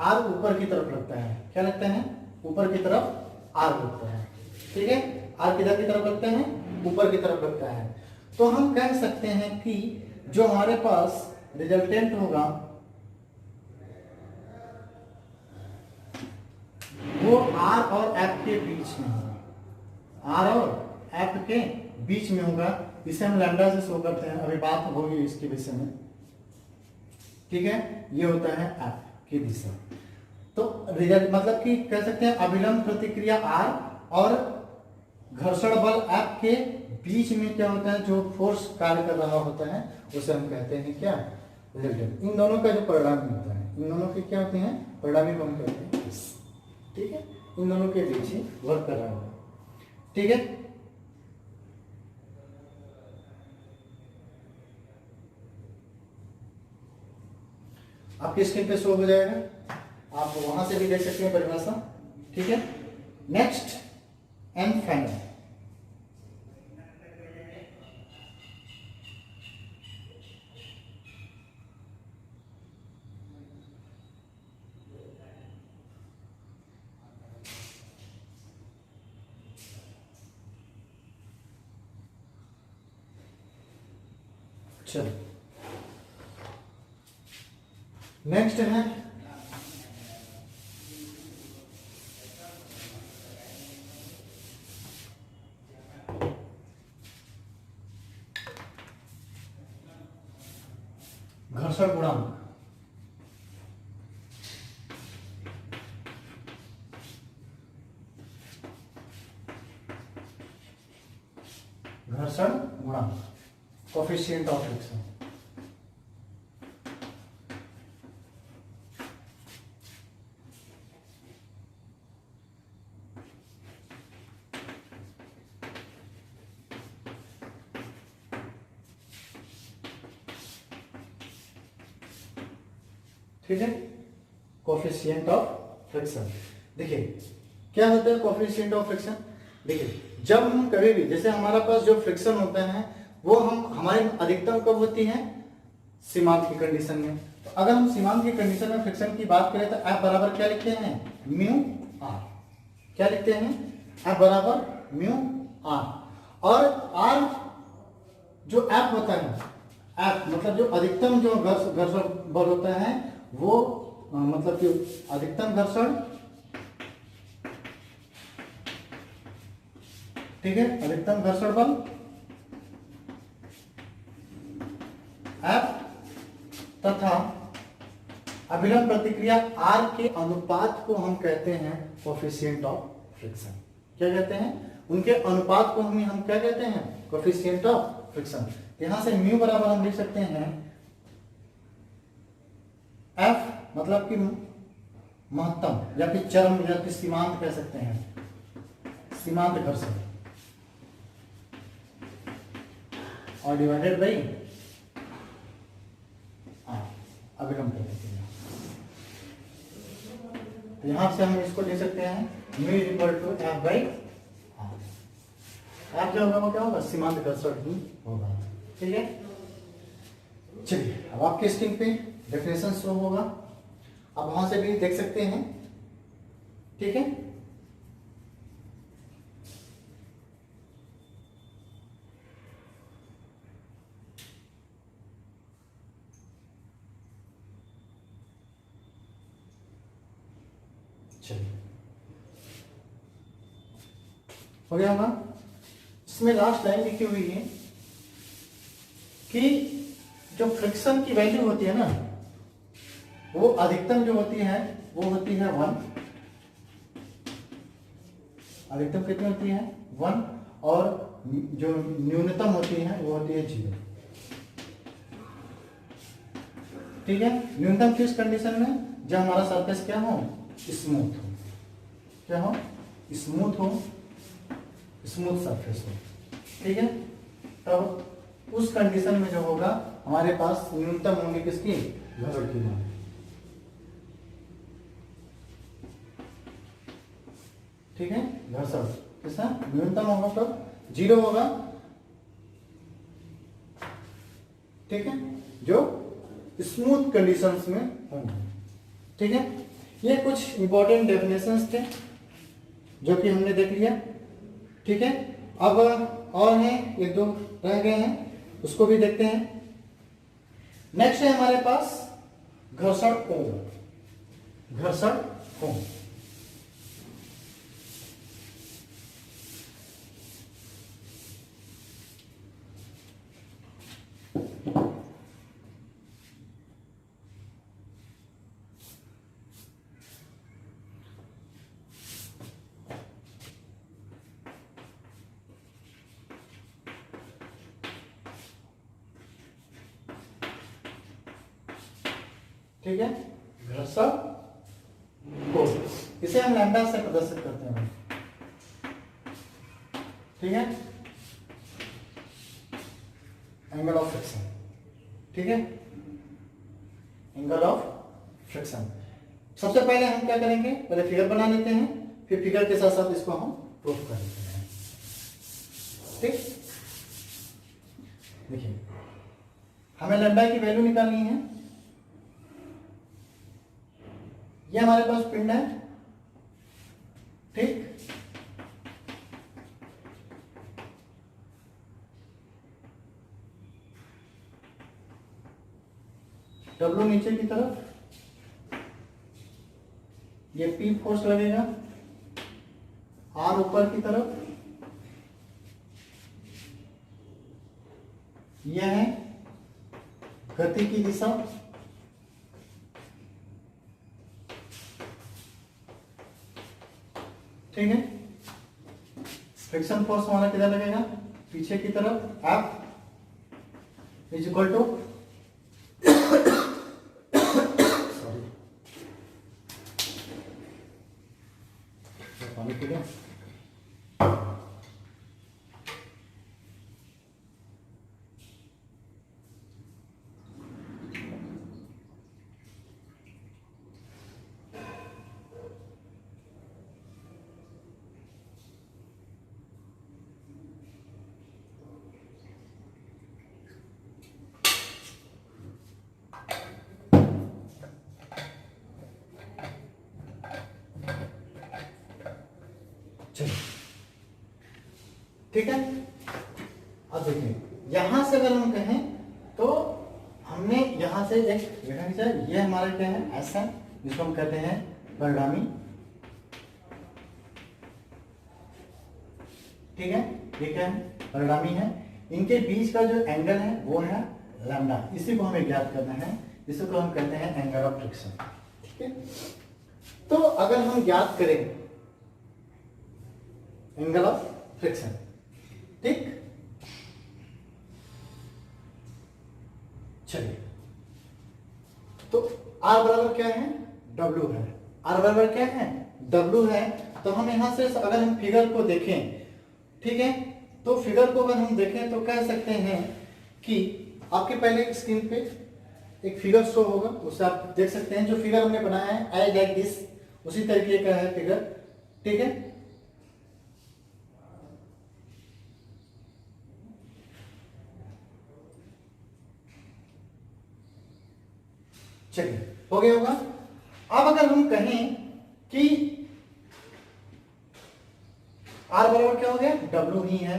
R ऊपर की तरफ लगता है, क्या लगता है, ऊपर की तरफ R लगता है, ठीक है। R किधर की तरफ लगता है, ऊपर की तरफ लगता है, तो हम कह सकते हैं कि जो हमारे पास रिजल्टेंट होगा वो R और F के बीच में होगा, R और F के बीच में होगा। इसे हम लैम्डा से शो करते हैं, अभी बात होगी इसके विषय में, ठीक है। ये होता है F की दिशा। तो रिजल्ट मतलब कि कह सकते हैं अभिलंब प्रतिक्रिया R और घर्षण बल F के बीच में क्या होता है, जो फोर्स कार्य कर रहा होता है उसे हम कहते हैं क्या, रिजल्टेंट। इन दोनों का जो परिणामी होता है, इन दोनों के क्या होते हैं परिणामी को हम कहते हैं, ठीक है। इन दोनों के बीच ही वर्क कर रहा होगा, ठीक है। आपकी स्क्रीन पे शो हो जाएगा, आप वहां से भी देख सकते हैं परिभाषा, ठीक है। नेक्स्ट एंड फाइनल, चलो नेक्स्ट है घर्षण गुणांक। घर्षण गुणांक कोफिशिएंट ऑफ फ्रिक्शन, ठीक है। कोफिशिएंट ऑफ फ्रिक्शन, देखिए क्या होता है कोफिशिएंट ऑफ फ्रिक्शन। देखिए जब हम कभी भी, जैसे हमारा पास जो फ्रिक्शन होता है वो हम हमारी अधिकतम कब होती है, सीमांत की कंडीशन में। तो अगर हम सीमांत की कंडीशन में फ्रिक्शन की बात करें तो F बराबर क्या लिखते हैं, म्यू आर। क्या लिखते हैं, F बराबर म्यू आर। और R जो F होता है, F मतलब जो अधिकतम जो घर्षण बल होता है वो मतलब कि अधिकतम घर्षण, ठीक है, अधिकतम घर्षण बल F तथा अभिलंब प्रतिक्रिया R के अनुपात को हम कहते हैं कोफिशिएंट ऑफ फ्रिक्शन। क्या कहते हैं, उनके अनुपात को हम क्या कहते हैं, कोफिशिएंट ऑफ फ्रिक्शन। यहां से म्यू बराबर हम लिख सकते हैं F मतलब कि महत्तम या फिर चरम या फिर सीमांत कह सकते हैं, सीमांत घर्षण, और डिवाइडेड बाई अभिलंब प्रतिक्रिया। तो यहां से हम इसको ले सकते हैं mu equal to F by F जो होगा वो क्या होगा, सीमांत घर्षण ही होगा, ठीक है। चलिए अब आपके स्क्रीन पे डेफिनेशन शो होगा, आप वहां से भी देख सकते हैं, ठीक है। चलिए हो गया होगा। इसमें लास्ट लाइन लिखी हुई है कि जो फ्रिक्शन की वैल्यू होती है ना, वो अधिकतम जो होती है वो होती है 1, अधिकतम कितनी होती है 1, और जो न्यूनतम होती है वो होती है 0, ठीक है। न्यूनतम किस कंडीशन में, जब हमारा सरफेस क्या हो, स्मूथ हो, क्या हो, स्मूथ हो, स्मूथ सरफेस हो, ठीक है। तब उस कंडीशन में जो होगा हमारे पास न्यूनतम होंगे किसकी, घर्षण की मान, ठीक है। घर्षण किसका न्यूनतम होगा तब 0 होगा, ठीक है, जो स्मूथ कंडीशंस में होंगे, ठीक है। ये कुछ इंपॉर्टेंट डेफिनेशंस थे जो कि हमने देख लिया, ठीक है। अब और हैं, एक दो रह गए हैं, उसको भी देखते हैं। नेक्स्ट है हमारे पास घर्षण कोण। घर्षण कोण ठीक है, घर्षण कोण, इसे हम लैम्डा से प्रदर्शित करते हैं। ठीक है, एंगल ऑफ फ्रिक्शन। ठीक है, एंगल ऑफ फ्रिक्शन। सबसे पहले हम क्या करेंगे, पहले फिगर बना लेते हैं, फिर फिगर के साथ साथ इसको हम प्रूफ कर लेते हैं। ठीक, देखिए हमें लैम्डा की वैल्यू निकालनी है। ये हमारे पास पिंड है, ठीक, W नीचे की तरफ, ये P फोर्स लगेगा, R ऊपर की तरफ, यह है गति की दिशा, ठीक है। फ्रिक्शन फोर्स हमारा किधर लगेगा, पीछे की तरफ, F इज इक्वल टू, पानी पी लो। ठीक है, अब देखिए यहां से अगर हम कहें तो हमने यहां से एक रेखा खींचा, ये हमारा क्या है, ऐसा जिसको हम कहते हैं परिणामी। ठीक है, ये क्या है, परिणामी है। इनके बीच का जो एंगल है वो है लैम्डा, इसी को हमें ज्ञात करना है, इसी को हम कहते हैं एंगल ऑफ फ्रिक्शन। ठीक है, तो अगर हम ज्ञात करें एंगल ऑफ फ्रिक्शन, ठीक, चलिए, तो R बराबर क्या है, W है। R बराबर क्या है, W है। तो हम यहां से अगर हम फिगर को देखें, ठीक है, तो फिगर को अगर हम देखें तो कह सकते हैं कि आपके पहले स्क्रीन पे एक फिगर शो होगा, उससे आप देख सकते हैं जो फिगर हमने बनाया है एज लाइक दिस, उसी तरीके का है फिगर। ठीक है, चलिए, हो गया होगा। अब अगर हम कहें कि R बराबर क्या हो गया, W ही है,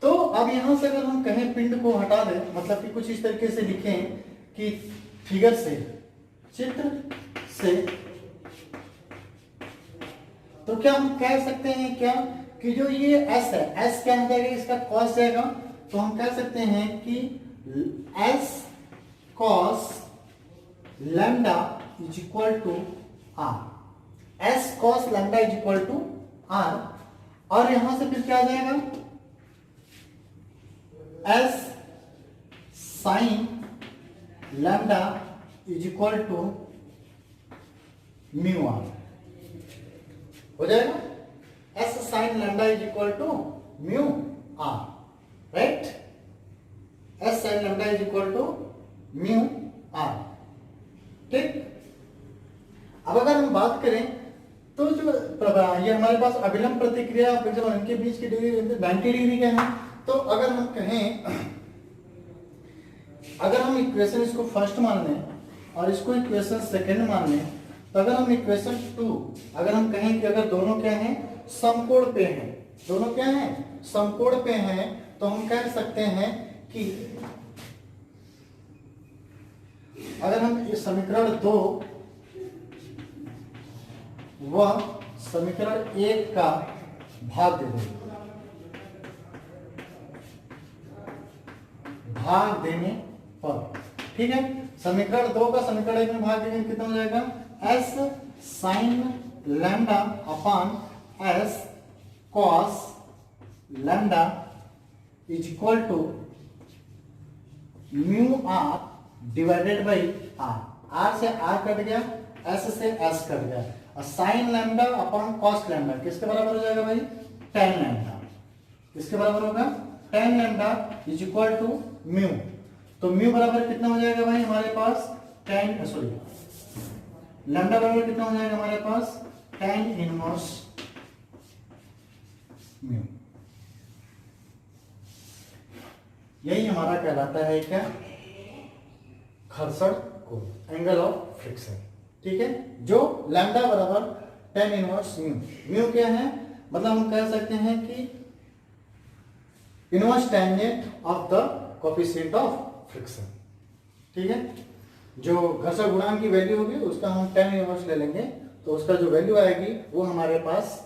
तो अब यहां से अगर हम कहें पिंड को हटा दें, मतलब कि कुछ इस तरीके से लिखें कि फिगर से, चित्र से, तो क्या हम कह सकते हैं क्या कि जो ये S है, S क्या हो जाएगा, इसका कॉस जाएगा, तो हम कह सकते हैं कि S cos lambda is equal to R। S cos lambda is equal to R, और यहां से फिर क्या आ जाएगा, S sine lambda is equal to mu R हो जाएगा। S sine lambda is equal to mu R, right. S sine lambda is equal to mu R, ठीक। अब अगर हम बात करें तो जो ये हमारे पास अभिलंब प्रतिक्रिया इनके बीच की डिग्री 90 डिग्री का है। तो अगर हम कहें, अगर हम इक्वेशन इसको फर्स्ट मान लें और इसको इक्वेशन सेकंड मान लें, तो अगर हम इक्वेशन 2 अगर हम कहें कि अगर दोनों क्या हैं, समकोण पे हैं, दोनों क्या है, समकोण पे हैं, तो हम कह सकते हैं कि अगर हम इस समीकरण 2 व समीकरण 1 का भाग दे दें, भाग देने पर, ठीक है, समीकरण 2 का समीकरण 1 में भाग देंगे कितना हो जाएगा, s sin lambda upon s cos lambda is equal to mu R divided by R से आर कट गया, s से s कट गया, और sine lambda upon cos lambda किसके बराबर हो जाएगा भाई, tan लैम्डा, किसके बराबर होगा, tan lambda is equal to mu, तो म्यू बराबर कितना हो जाएगा भाई हमारे पास, लैम्डा बराबर कितना हो जाएगा हमारे पास, tan इनवर्स म्यू। यही हमारा कहलाता है क्या, घर्षण कोण, एंगल ऑफ फ्रिक्शन, ठीक है, जो लैम्डा बराबर tan इनवर्स म्यू, म्यू क्या है, मतलब हम कह सकते हैं कि inverse tangent of the coefficient of friction, ठीक है, जो घर्षण गुणांक की वैल्यू होगी उसका हम tan इनवर्स ले लेंगे, तो उसका जो वैल्यू आएगी वो हमारे पास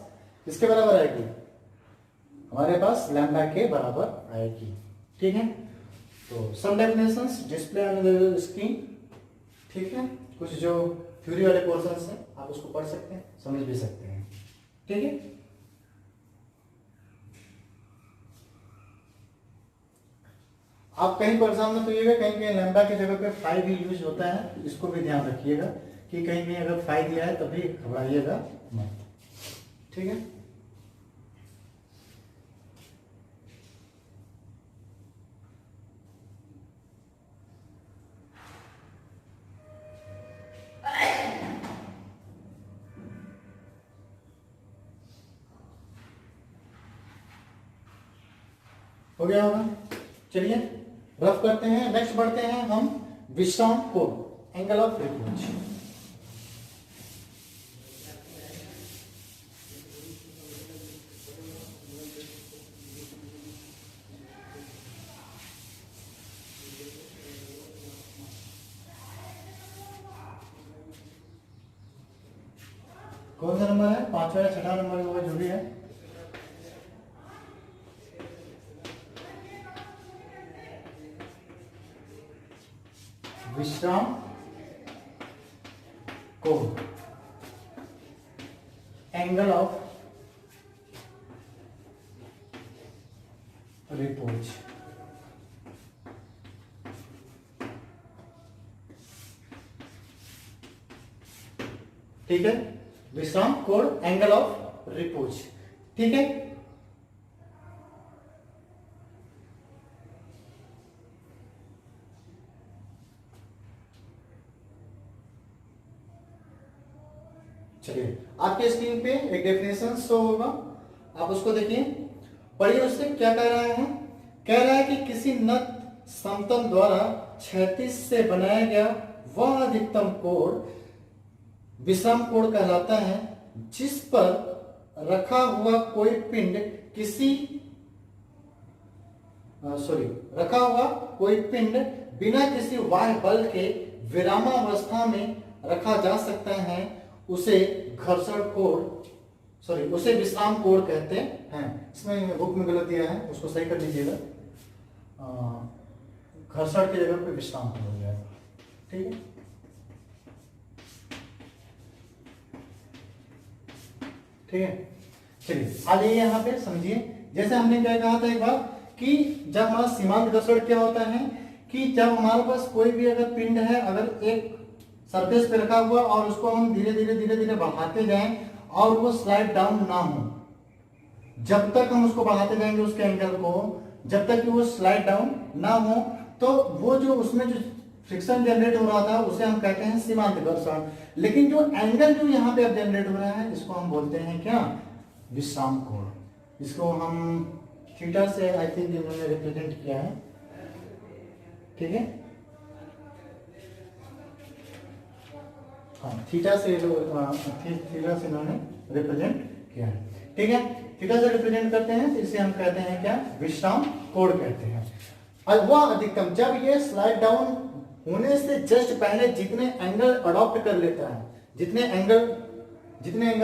किसके बराबर आएगी, हमारे पास लैम्डा के बराबर आएगी, ठीक है। तो some definitions display on the screen, ठीक है, कुछ जो थ्योरी वाले पोर्शंस हैं आप उसको पढ़ सकते हैं, समझ भी सकते हैं, ठीक है। आप कहीं परेशान मत होइएगा, कहीं कहीं लैम्डा की जगह पे फाई भी यूज होता है, इसको भी ध्यान रखिएगा कि कहीं कहीं अगर फाई दिया है तभी घबराइएगा मत, ठीक है। हो गया होगा, चलिए रफ करते हैं, नेक्स्ट बढ़ते हैं हम विश्राम कोण, एंगल ऑफ रिपोज। कौन सा नंबर है, 5वां या 6वां नंबर होगा जो भी है, विश्राम कोण, एंगल ऑफ रिपोज, ठीक है, विश्राम कोण एंगल ऑफ रिपोज, ठीक है। चलिए आपके स्क्रीन पे एक डेफिनेशन शो होगा, आप उसको देखिए, पढ़िए उससे क्या कह रहा है, कह रहा है कि किसी नत समतल द्वारा क्षैतिज से बनाया गया वह अधिकतम कोण विश्राम कोण कहलाता है, जिस पर रखा हुआ कोई पिंड बिना किसी बाह्य बल के विरामावस्था में रखा जा सकता है, उसे उसे विश्राम कोण कहते हैं। इसमें बुक में गलत दिया है, उसको सही कर दीजिएगा, घर्षण की जगह पे विश्राम कोण हो जाएगा, ठीक है। ठीक है, चलिए आगे यहाँ पे समझिए, जैसे हमने क्या कहा था एक बार कि जब हमारा सीमांत घर्षण क्या होता है कि जब हमारे पास कोई भी अगर पिंड है, अगर एक सरफेस पे रखा हुआ और उसको हम धीरे धीरे बढ़ाते जाएं और वो स्लाइड डाउन ना हो, जब तक हम उसको बढ़ाते जाएंगे उसके एंगल को, जब तक कि वो स्लाइड डाउन ना हो, तो वो जो उसमें जो फ्रिक्शन जनरेट हो रहा था उसे हम कहते हैं सीमांत घर्षण। लेकिन जो एंगल जो यहाँ पे अब जनरेट हो रहा है इसको हम बोलते हैं क्या, विश्राम कोण। इसको हम थीटा से आई थिंक इन्होंने रिप्रेजेंट किया है, ठीक है, हाँ थीटा से इन्होंने रिप्रेजेंट किया है। ठीक है, थीटा से रिप्रेजेंट करते हैं तो इसे हम कहते हैं क्या, विश्राम कोण कहते हैं। और वह अधिकतम जब ये स्लाइड डाउन होने से जस्ट पहले जितने एंगल अडॉप्ट कर लेता है, जितने एंगल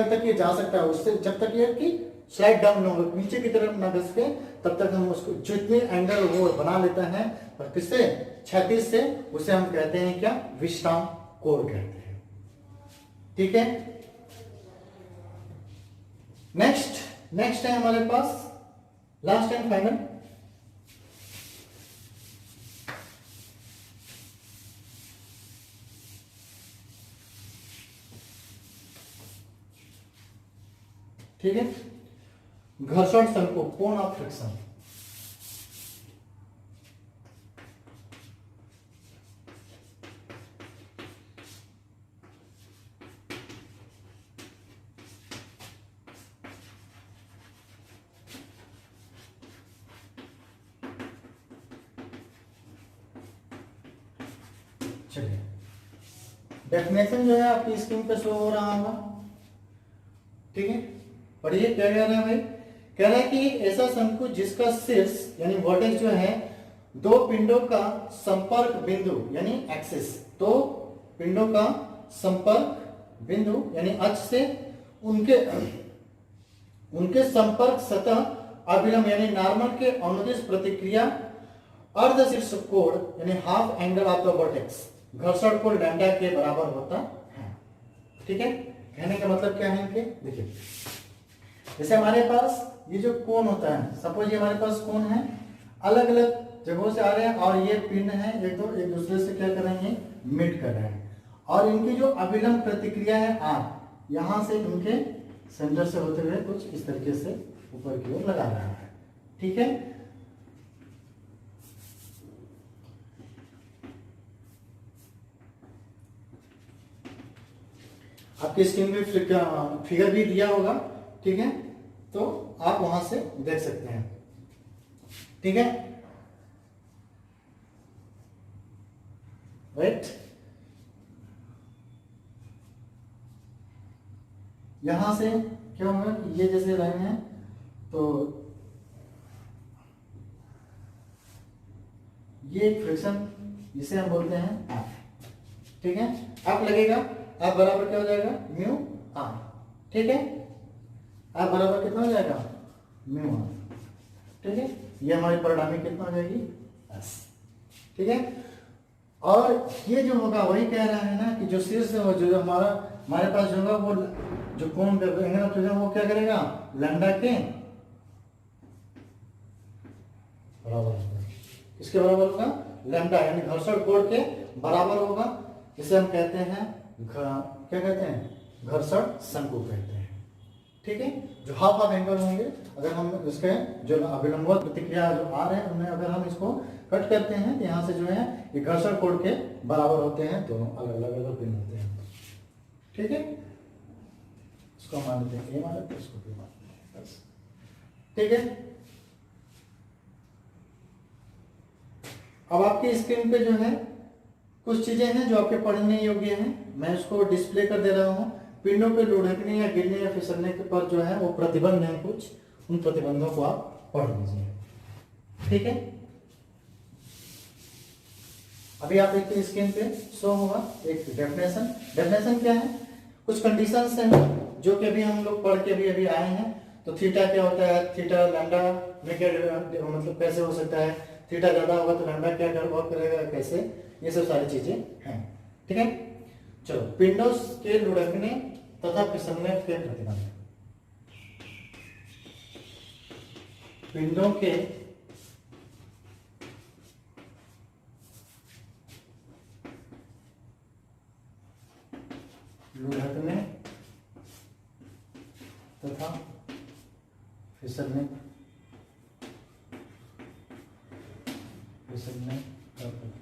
तक ये जा सकता है, उससे जब तक ये कि स्लाइड डाउन न हो, नीचे की तरफ ना घस के, तब तक हम उसको जितने एंगल वो बना लेता है और किससे, क्षैतिज से, उसे हम कहते हैं क्या, विश्राम कोण कहते हैं। ठीक है, नेक्स्ट है हमारे पास लास्ट एंड फाइनल, ठीक है, घर्षण संकोच, कोन ऑफ फ्रिक्शन। चलिए, डेफिनेशन जो है आपकी स्क्रीन पे शो हो रहा होगा। ठीक है, पढ़िए क्या कह रहा है भाई, कह रहा है कि ऐसा शंकु जिसका शीर्ष यानी वर्टेक्स जो है दो पिंडों का संपर्क बिंदु यानी एक्सिस, दो पिंडों का संपर्क बिंदु यानी अक्ष से उनके संपर्क सतह अभिलंब यानी नॉर्मल के अनुदिश प्रतिक्रिया अर्ध शीर्ष कोण यानी half angle of the vertex घर्षण कोण लैम्डा के बराबर होता है। ठीक है, कहने का मतलब क्या है इनके, देखिए जैसे हमारे पास ये जो कोण होता है, सपोज ये हमारे पास कोण है, अलग अलग जगहों से आ रहे हैं और ये पिंड है एक दूसरे से क्या कर रहे हैं, मीट कर रहे हैं, और इनकी जो अभिलंब प्रतिक्रिया है आर, यहां से इनके सेंटर से होते हुए कुछ इस तरीके से ऊपर की ओर लगा रहा है। ठीक है, आपकी स्क्रीन पे फिगर भी दिया होगा। ठीक है, तो आप वहां से देख सकते हैं। ठीक है, राइट, यहां से क्या होगा, ये जैसे लाइन है तो ये एक फ्रिक्शन जिसे हम बोलते हैं एफ। ठीक है, एफ लगेगा, एफ बराबर क्या हो जाएगा, म्यू आर। ठीक है, एफ बराबर कितना हो जाएगा, म्यू आर। ठीक है, ये हमारी परिणामी कितना हो जाएगी, एस। ठीक है, और ये जो होगा वही कह रहा है ना कि जो शीर्ष जो हमारे पास जो होगा वो जो कोण एंगल ऑफ फ्रिक्शन वो क्या करेगा, लैम्डा के बराबर होगा। किसके बराबर होगा, लैम्डा यानी घर्षण कोण के बराबर होगा। इसे हम कहते हैं क्या कहते हैं, घर्षण शंकु कहते हैं। ठीक है, जो हाफ एंगल होंगे, अगर हम इसके जो अभिलंब प्रतिक्रिया जो आ रहे हैं उन्हें अगर हम इसको कट करते हैं तो यहाँ से जो है ये घर्षण कोण के बराबर होते हैं, दोनों अलग अलग पिन होते हैं। ठीक है, इसको मान लेते हैं ए मान लेते हैं, इसको बी मान लेते हैं, बस। ठीक है, अब आपकी स्क्रीन पे जो है कुछ चीजें हैं जो आपके पढ़ने योग्य हैं, मैं इसको डिस्प्ले कर दे रहा हूँ। पिंडों पे लुढ़कने या गिरने या फिसलने के पर जो है वो प्रतिबंध है कुछ, उन प्रतिबंधों को आप पढ़ लीजिए। ठीक है, अभी आप देखिए स्क्रीन पे शो होगा एक डेफिनेशन क्या है, कुछ कंडीशंस हैं जो कि अभी हम लोग पढ़ के अभी आए हैं। तो थीटा क्या होता है, थीटा लैम्डा में क्या मतलब कैसे हो सकता है, थीटा ज्यादा होगा तो लैम्डा क्या वर्क करेगा कैसे, ये सब सारी चीजें हैं। ठीक है, चलो पिंडों के लुढ़कने तथा फिसलने के प्रतिबंध, पिंडों के लुढ़कने तथा फिसलने का प्रतिबंध।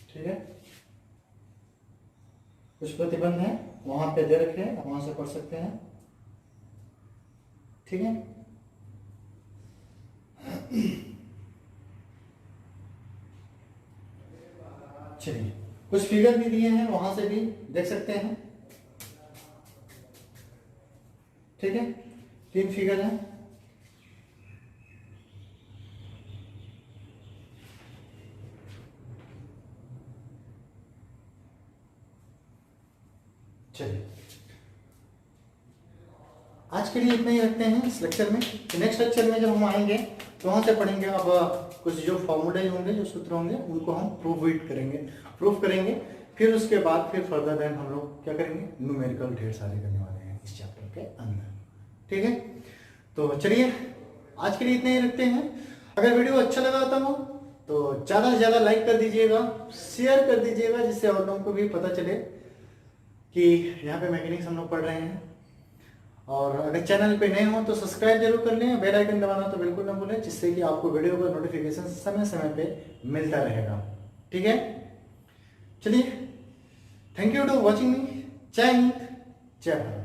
ठीक है, कुछ प्रतिबंध हैं वहां पे दे रखे हैं, आप वहां से पढ़ सकते हैं। ठीक है, चलिए कुछ फिगर भी दिए हैं, वहां से भी देख सकते हैं। ठीक है, 3 फिगर हैं। चलिए आज के लिए इतना ही रखते हैं इस लेक्चर में। नेक्स्ट लेक्चर में जब हम आएंगे तो वहां से पढ़ेंगे, अब कुछ जो फॉर्मूले होंगे, जो सूत्र होंगे, उनको हम प्रूफ करेंगे। फिर उसके बाद फिर फर्दर देन हम लोग क्या करेंगे, न्यूमेरिकल ढेर सारे करने वाले हैं इस चैप्टर के अंदर। ठीक है, तो चलिए आज के लिए इतना ही रखते हैं। अगर वीडियो अच्छा लगा होता हो तो ज़्यादा से ज़्यादा लाइक कर दीजिएगा, शेयर कर दीजिएगा, जिससे और लोगों को भी पता चले कि यहाँ पे मैकेनिक्स हम लोग पढ़ रहे हैं। और अगर चैनल पे नए हो तो सब्सक्राइब जरूर कर लें, बेल आइकन दबाना तो बिल्कुल ना भूलें, जिससे कि आपको वीडियो का नोटिफिकेशन समय समय पे मिलता रहेगा। ठीक है, चलिए thank you to watching me. जय हिंद, जय भारत।